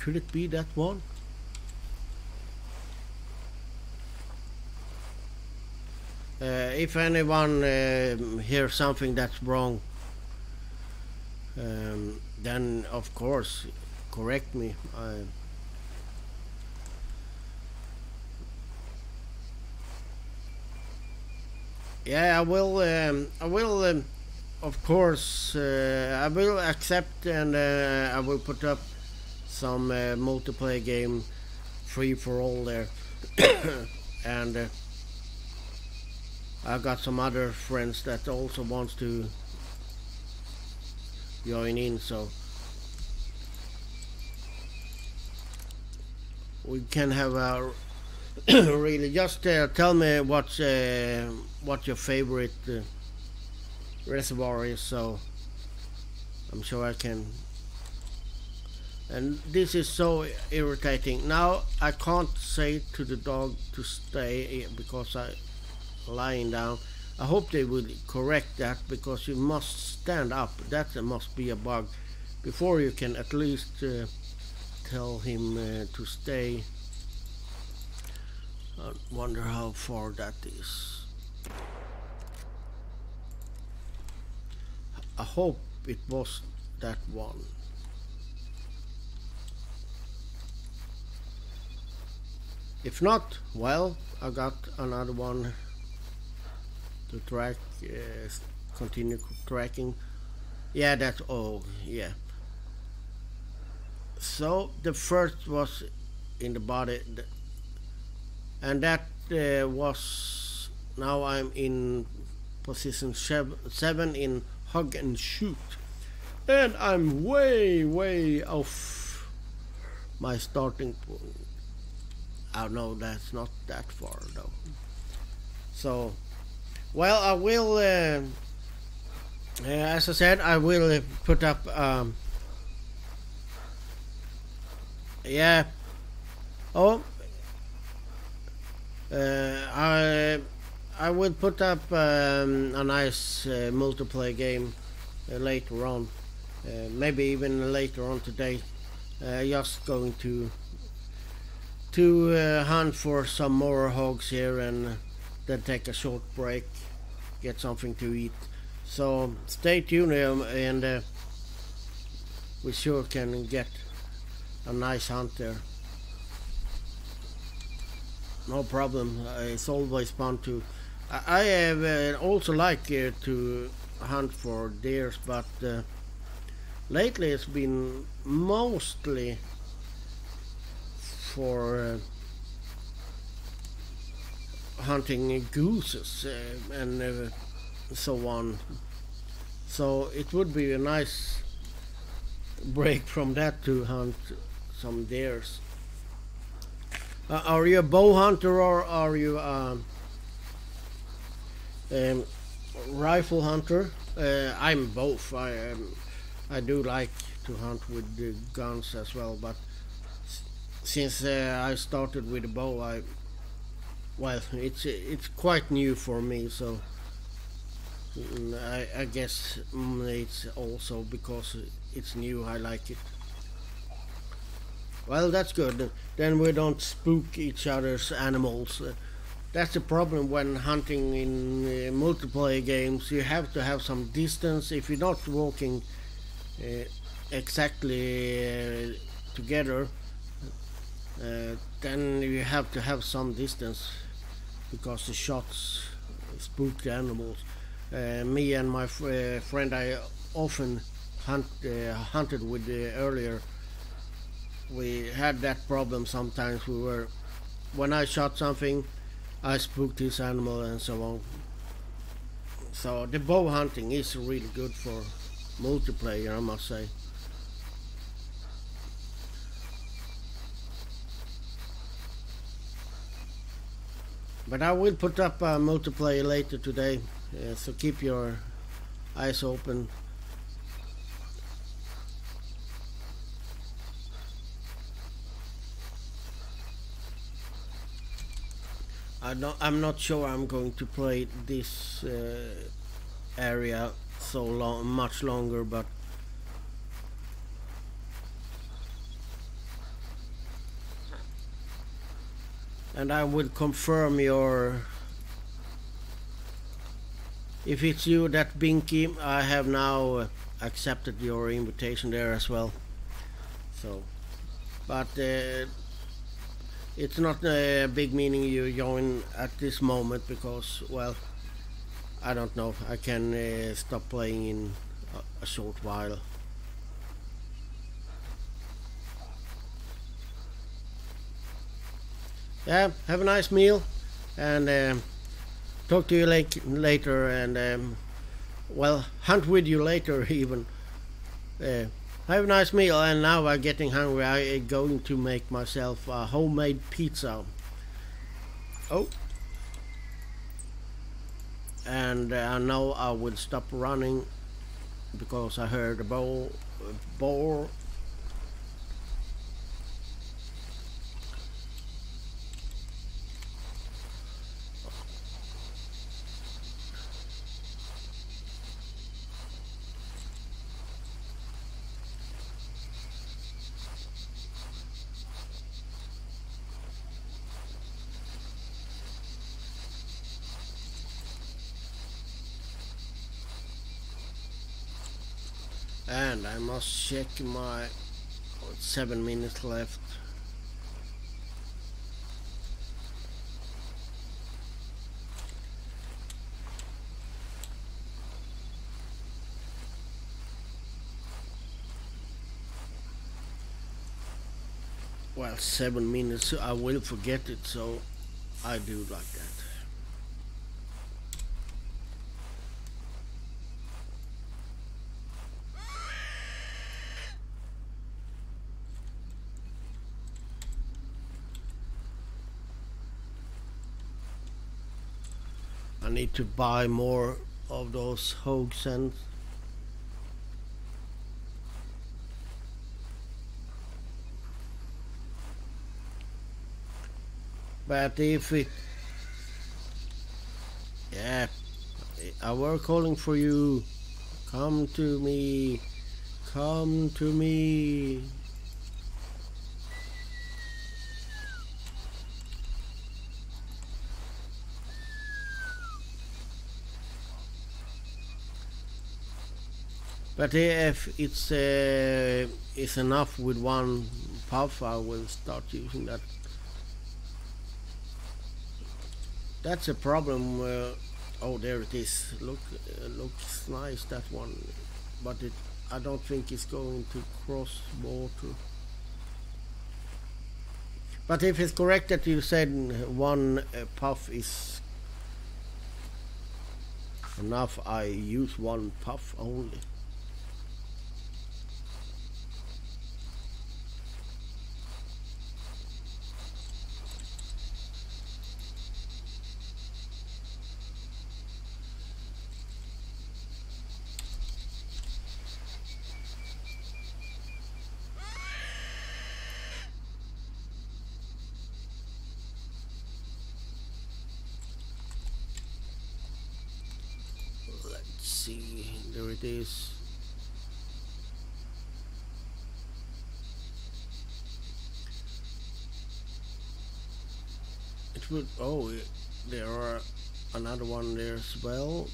A: Could it be that one? If anyone hears something that's wrong, then of course correct me. Yeah, I will. Of course, I will accept, and I will put up some multiplayer game free for all there, and. I've got some other friends that also wants to join in, so we can have a really just tell me what's your favorite reservoir is, so I'm sure I can. And this is so irritating. Now I can't say to the dog to stay because I'm lying down. I hope they will correct that, because you must stand up. That must be a bug before you can at least tell him to stay. I wonder how far that is. I hope it was that one. If not, well, I got another one to track, continue tracking. Yeah, that's all, yeah. So the first was in the body, and that was, now I'm in position 7 in hug and shoot, and I'm way off my starting point. Oh no, that's not that far though. So, well, I will, as I said, I will put up, yeah, oh, I will put up a nice multiplayer game later on, maybe even later on today. Just going to hunt for some more hogs here and then take a short break, get something to eat. So stay tuned, and we sure can get a nice hunt there. No problem. It's always fun to. I have also like to hunt for deers, but lately it's been mostly for hunting gooses and so on. So it would be a nice break from that to hunt some deers. Are you a bow hunter, or are you a rifle hunter? I'm both. I do like to hunt with the guns as well, but since I started with a bow, well, it's quite new for me, so I guess it's also because it's new I like it. Well, that's good. Then we don't spook each other's animals. That's the problem when hunting in multiplayer games. You have to have some distance. If you're not walking exactly together, then you have to have some distance, because the shots spook the animals. Me and my friend I often hunted with earlier, we had that problem sometimes. When I shot something, I spooked this animal and so on. So the bow hunting is really good for multiplayer, I must say. But I will put up a multiplayer later today, so keep your eyes open. I'm not sure I'm going to play this area much longer, but and I will confirm if it's you, that Binky, I have now accepted your invitation there as well. So, but it's not a big meaning you join at this moment, because, well, I don't know, I can stop playing in a short while. Yeah, have a nice meal, and talk to you later, and well, hunt with you later even. Have a nice meal, and now I'm getting hungry. I'm going to make myself a homemade pizza. Oh. And now I will stop running because I heard a boar. And I must check my 7 minutes left. Well, 7 minutes, I will forget it, so I do like that. I need to buy more of those hogs and but if it yeah, I were calling for you. Come to me. Come to me. But if it's enough with one puff, I will start using that. That's a problem. Oh, there it is. Look, looks nice, that one, but I don't think it's going to cross water. But if it's correct that you said one puff is enough, I use one puff only. See, there it is. It would. Oh, there are another one there as well.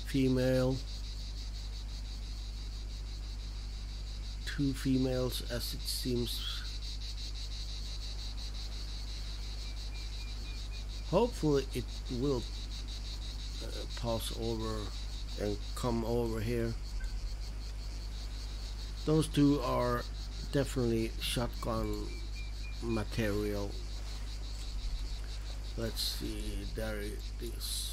A: Female. Two females, as it seems. Hopefully it will pass over and come over here. Those two are definitely shotgun material. Let's see, there it is.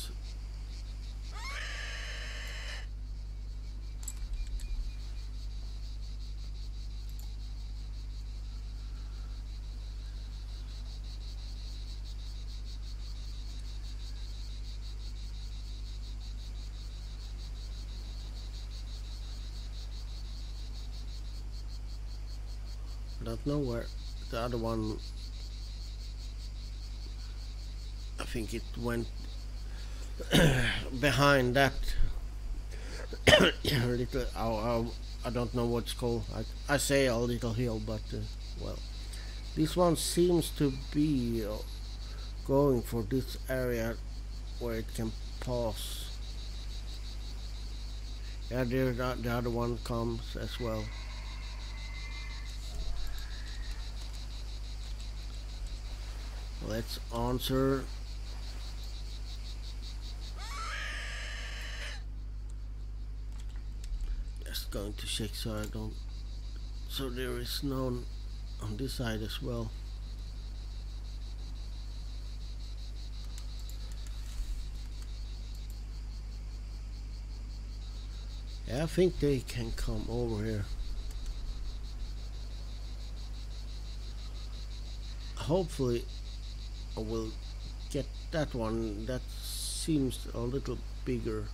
A: I don't know where the other one. I think it went behind that little. I don't know what it's called. I say a little hill, but well, this one seems to be going for this area where it can pass. Yeah, there the other one comes as well. Let's answer. Just going to check so I don't. So there is none on this side as well. Yeah, I think they can come over here. hopefully I will get that one. That seems a little bigger.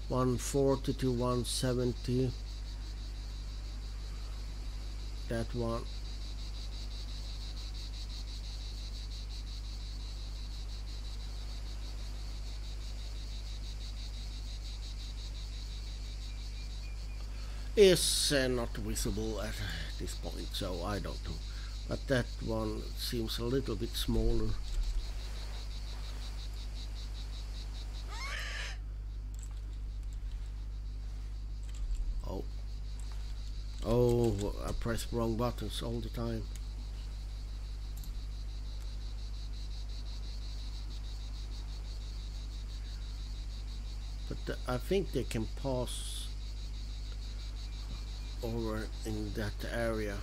A: 140 to 170. That one. Is not visible at this point, so I don't know. But that one seems a little bit smaller. Oh. Oh, I press wrong buttons all the time. But I think they can pass over in that area.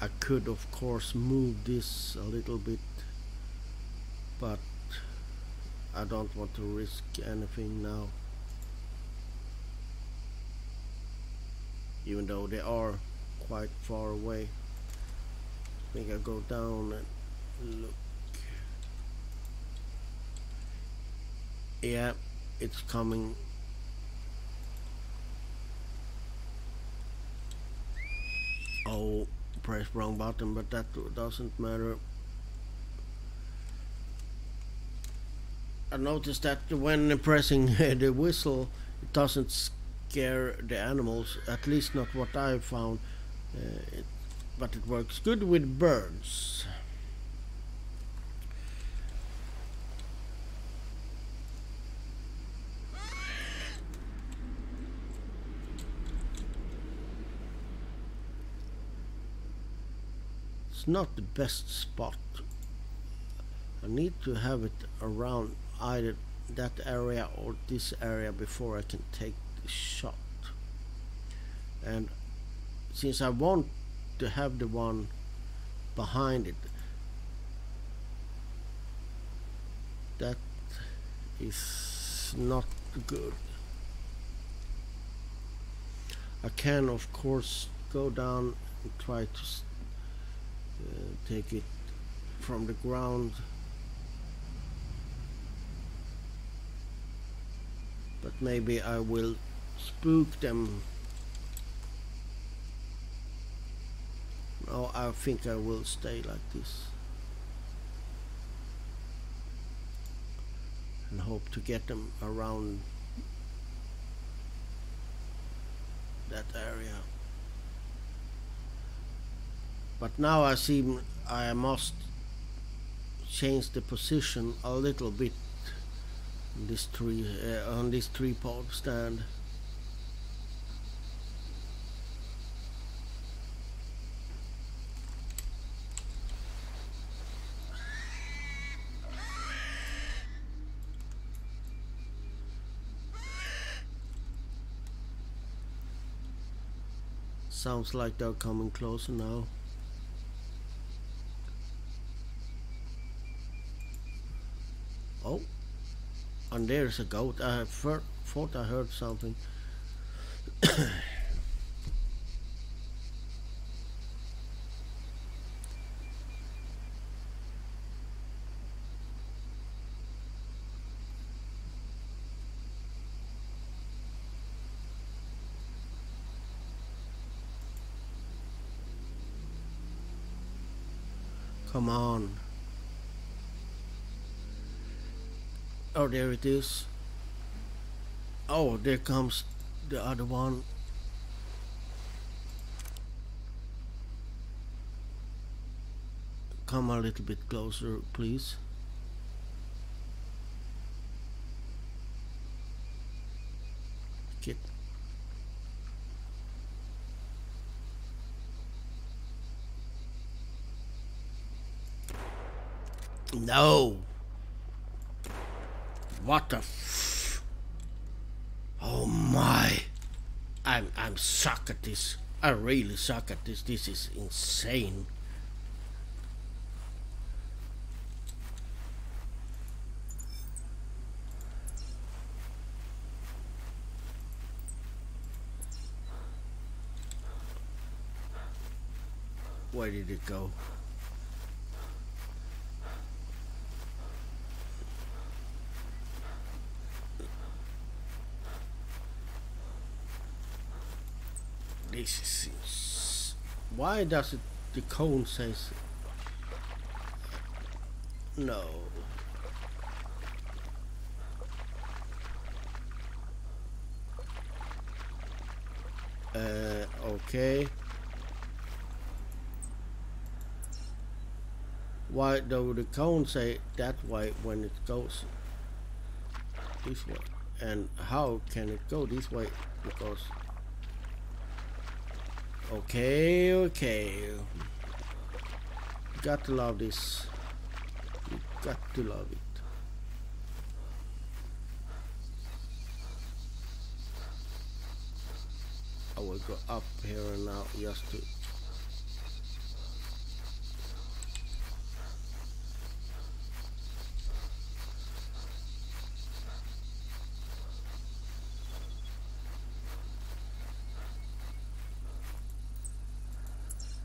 A: I could of course move this a little bit, but I don't want to risk anything now, even though they are quite far away. I think I go down and look. Yeah, it's coming. Oh, press wrong button, but that doesn't matter. I noticed that when pressing the whistle, it doesn't scare the animals, at least not what I found. But it works good with birds. It's not the best spot. I need to have it around either that area or this area before I can take the shot. And since I want to have the one behind it, that is not good. I can of course go down and try to take it from the ground, but maybe I will spook them. No, I think I will stay like this and hope to get them around that area. But now I see I must change the position a little bit on this tree, on this tripod stand. Sounds like they're coming closer now. Oh, and there's a goat. I thought I heard something. Come on. Oh, there it is. Oh, there comes the other one. Come a little bit closer, please. Get. No. What the oh my. I'm suck at this. I really suck at this. This is insane. Where did it go? This is... Why does it... The cone says... No. Okay. Why do the cone say that way when it goes this way? And how can it go this way? Because... Okay, okay. Got to love this. You got to love it. I will go up here and now just to...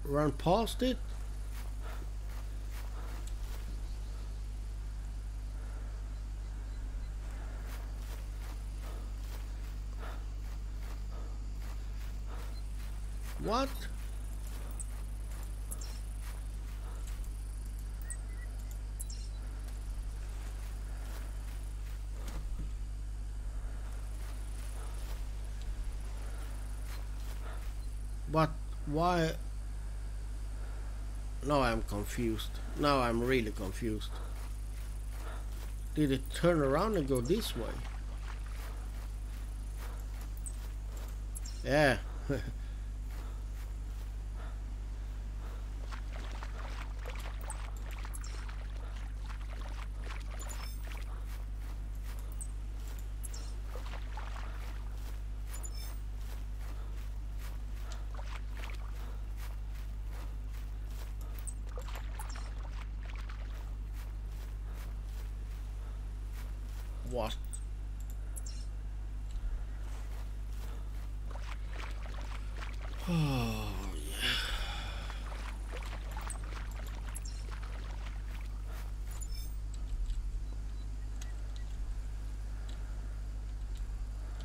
A: Run past it. What? But why? Now I'm confused. Now I'm really confused. Did it turn around and go this way? Yeah. What? Oh, yeah.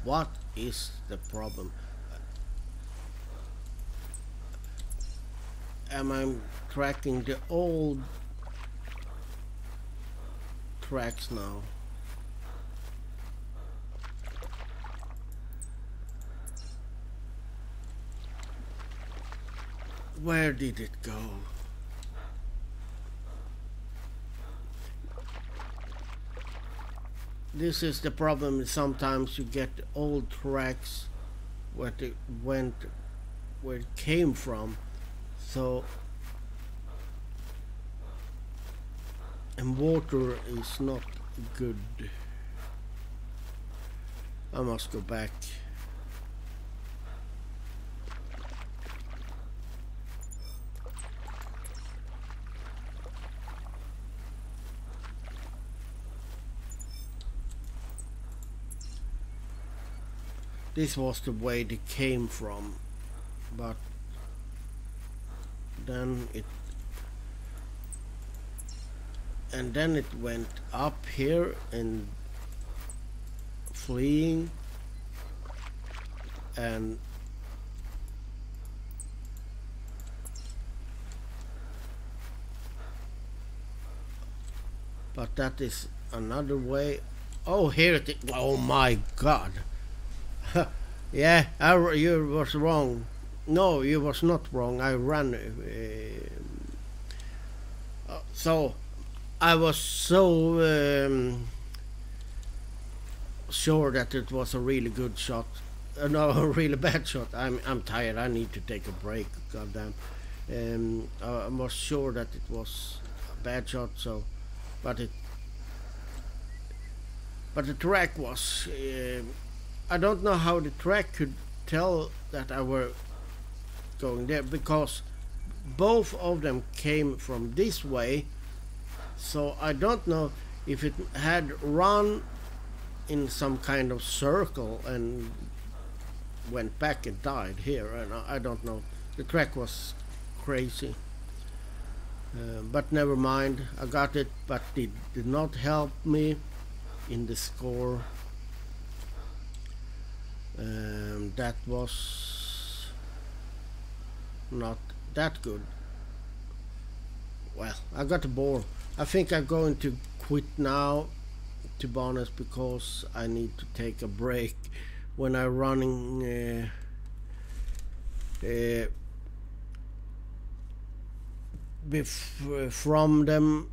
A: What is the problem? Am I tracking the old tracks now? Where did it go? This is the problem. Sometimes you get old tracks where it went, where it came from. So, and water is not good. I must go back. This was the way they came from, but then it went up here and fleeing, and but that is another way. Oh, here it is. Oh my God. Yeah, you was wrong. No, you was not wrong. I ran. So I was so sure that it was a really good shot. No, a really bad shot. I'm tired. I need to take a break. Goddamn. I was sure that it was a bad shot. So, but the track was. I don't know how the track could tell that I were going there, because both of them came from this way, so I don't know if it had run in some kind of circle and went back and died here, and I don't know. The track was crazy. But never mind, I got it, but it did not help me in the score. That was not that good. Well, I got a boar. I think I'm going to quit now, to be honest, because I need to take a break when I'm running from them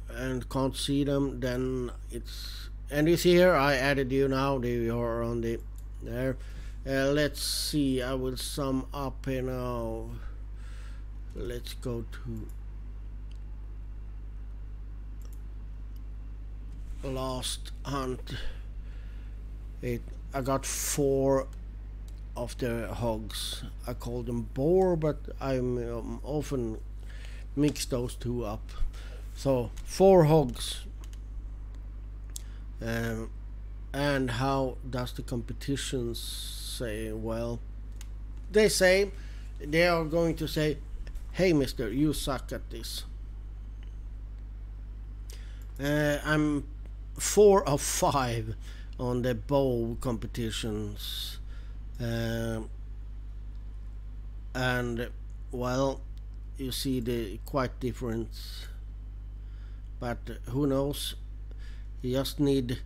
A: and can't see them. Then it's, and you see here I added you now. They are on the there. Let's see, I will sum up here now. Let's go to last hunt. I got 4 of the hogs. I call them boar, but I'm often mix those two up. So 4 hogs. And how does the competitions say? Well, they say they are going to say, hey mister, you suck at this. I'm 4 of 5 on the bow competitions, and well, you see the quite difference, but who knows, you just need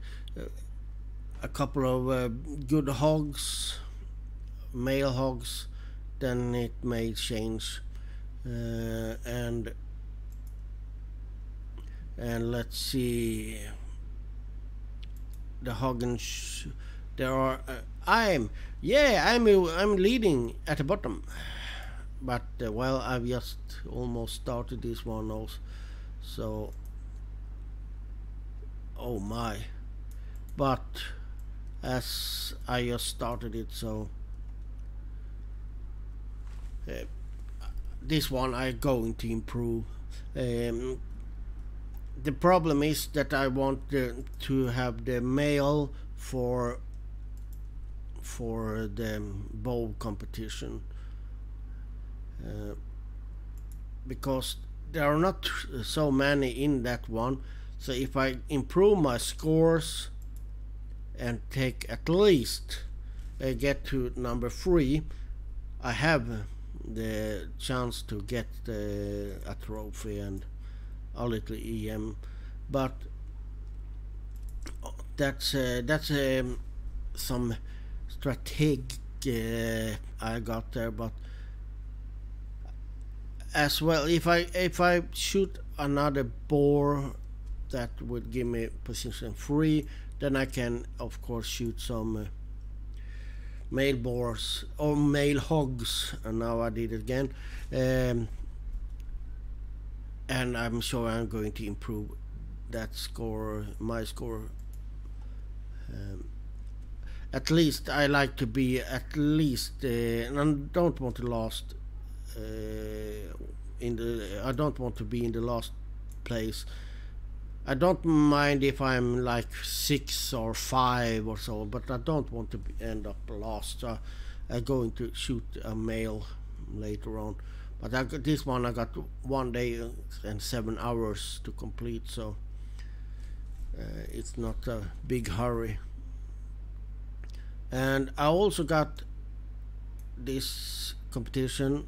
A: a couple of good hogs, male hogs, then it may change. And let's see, the Hoggins, there are I'm leading at the bottom, but well, I've just almost started this one also, so oh my, but as I just started it, so this one I'm going to improve. The problem is that I want to have the male for the bow competition, because there are not so many in that one. So if I improve my scores and take at least get to number 3, I have the chance to get a trophy and a little EM. But that's some strategic I got there. But as well, if I shoot another boar, that would give me position 3, then I can of course shoot some male boars or male hogs, and now I did it again, and I'm sure I'm going to improve that score, my score. At least I like to be at least, and I don't want to last I don't want to be in the last place. I don't mind if I'm like 6 or 5 or so, but I don't want to end up lost. So I'm going to shoot a male later on. But I got this one, I got 1 day and 7 hours to complete, so it's not a big hurry. And I also got this competition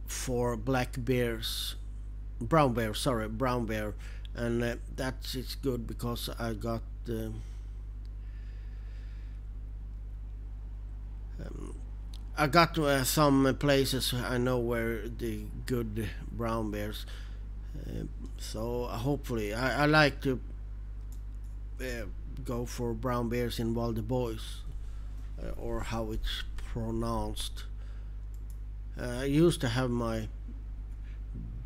A: for black bears, brown bear, and that's it's good because I got some places I know where the good brown bears, so hopefully I like to go for brown bears in Wild Boys, or how it's pronounced. I used to have my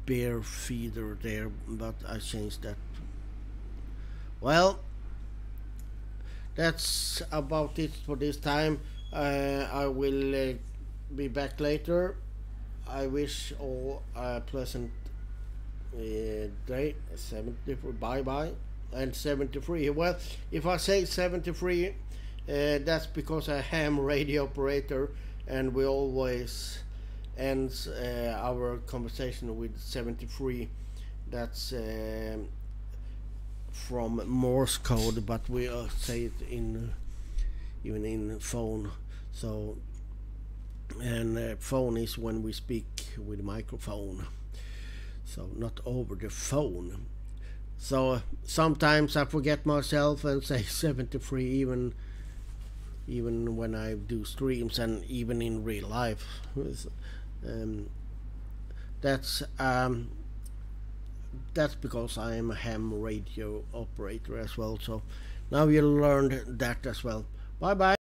A: bear feeder there, but I changed that. Well, that's about it for this time. I will be back later. I wish all a pleasant day. 73, bye bye. And 73, well, if I say 73, that's because I am radio operator, and we always ends our conversation with 73. That's from Morse code, but we say it in even in phone. So, and phone is when we speak with microphone, so not over the phone. So sometimes I forget myself and say 73, even when I do streams and even in real life. um, that's um, that's because I am a ham radio operator as well. So now you learned that as well. Bye bye.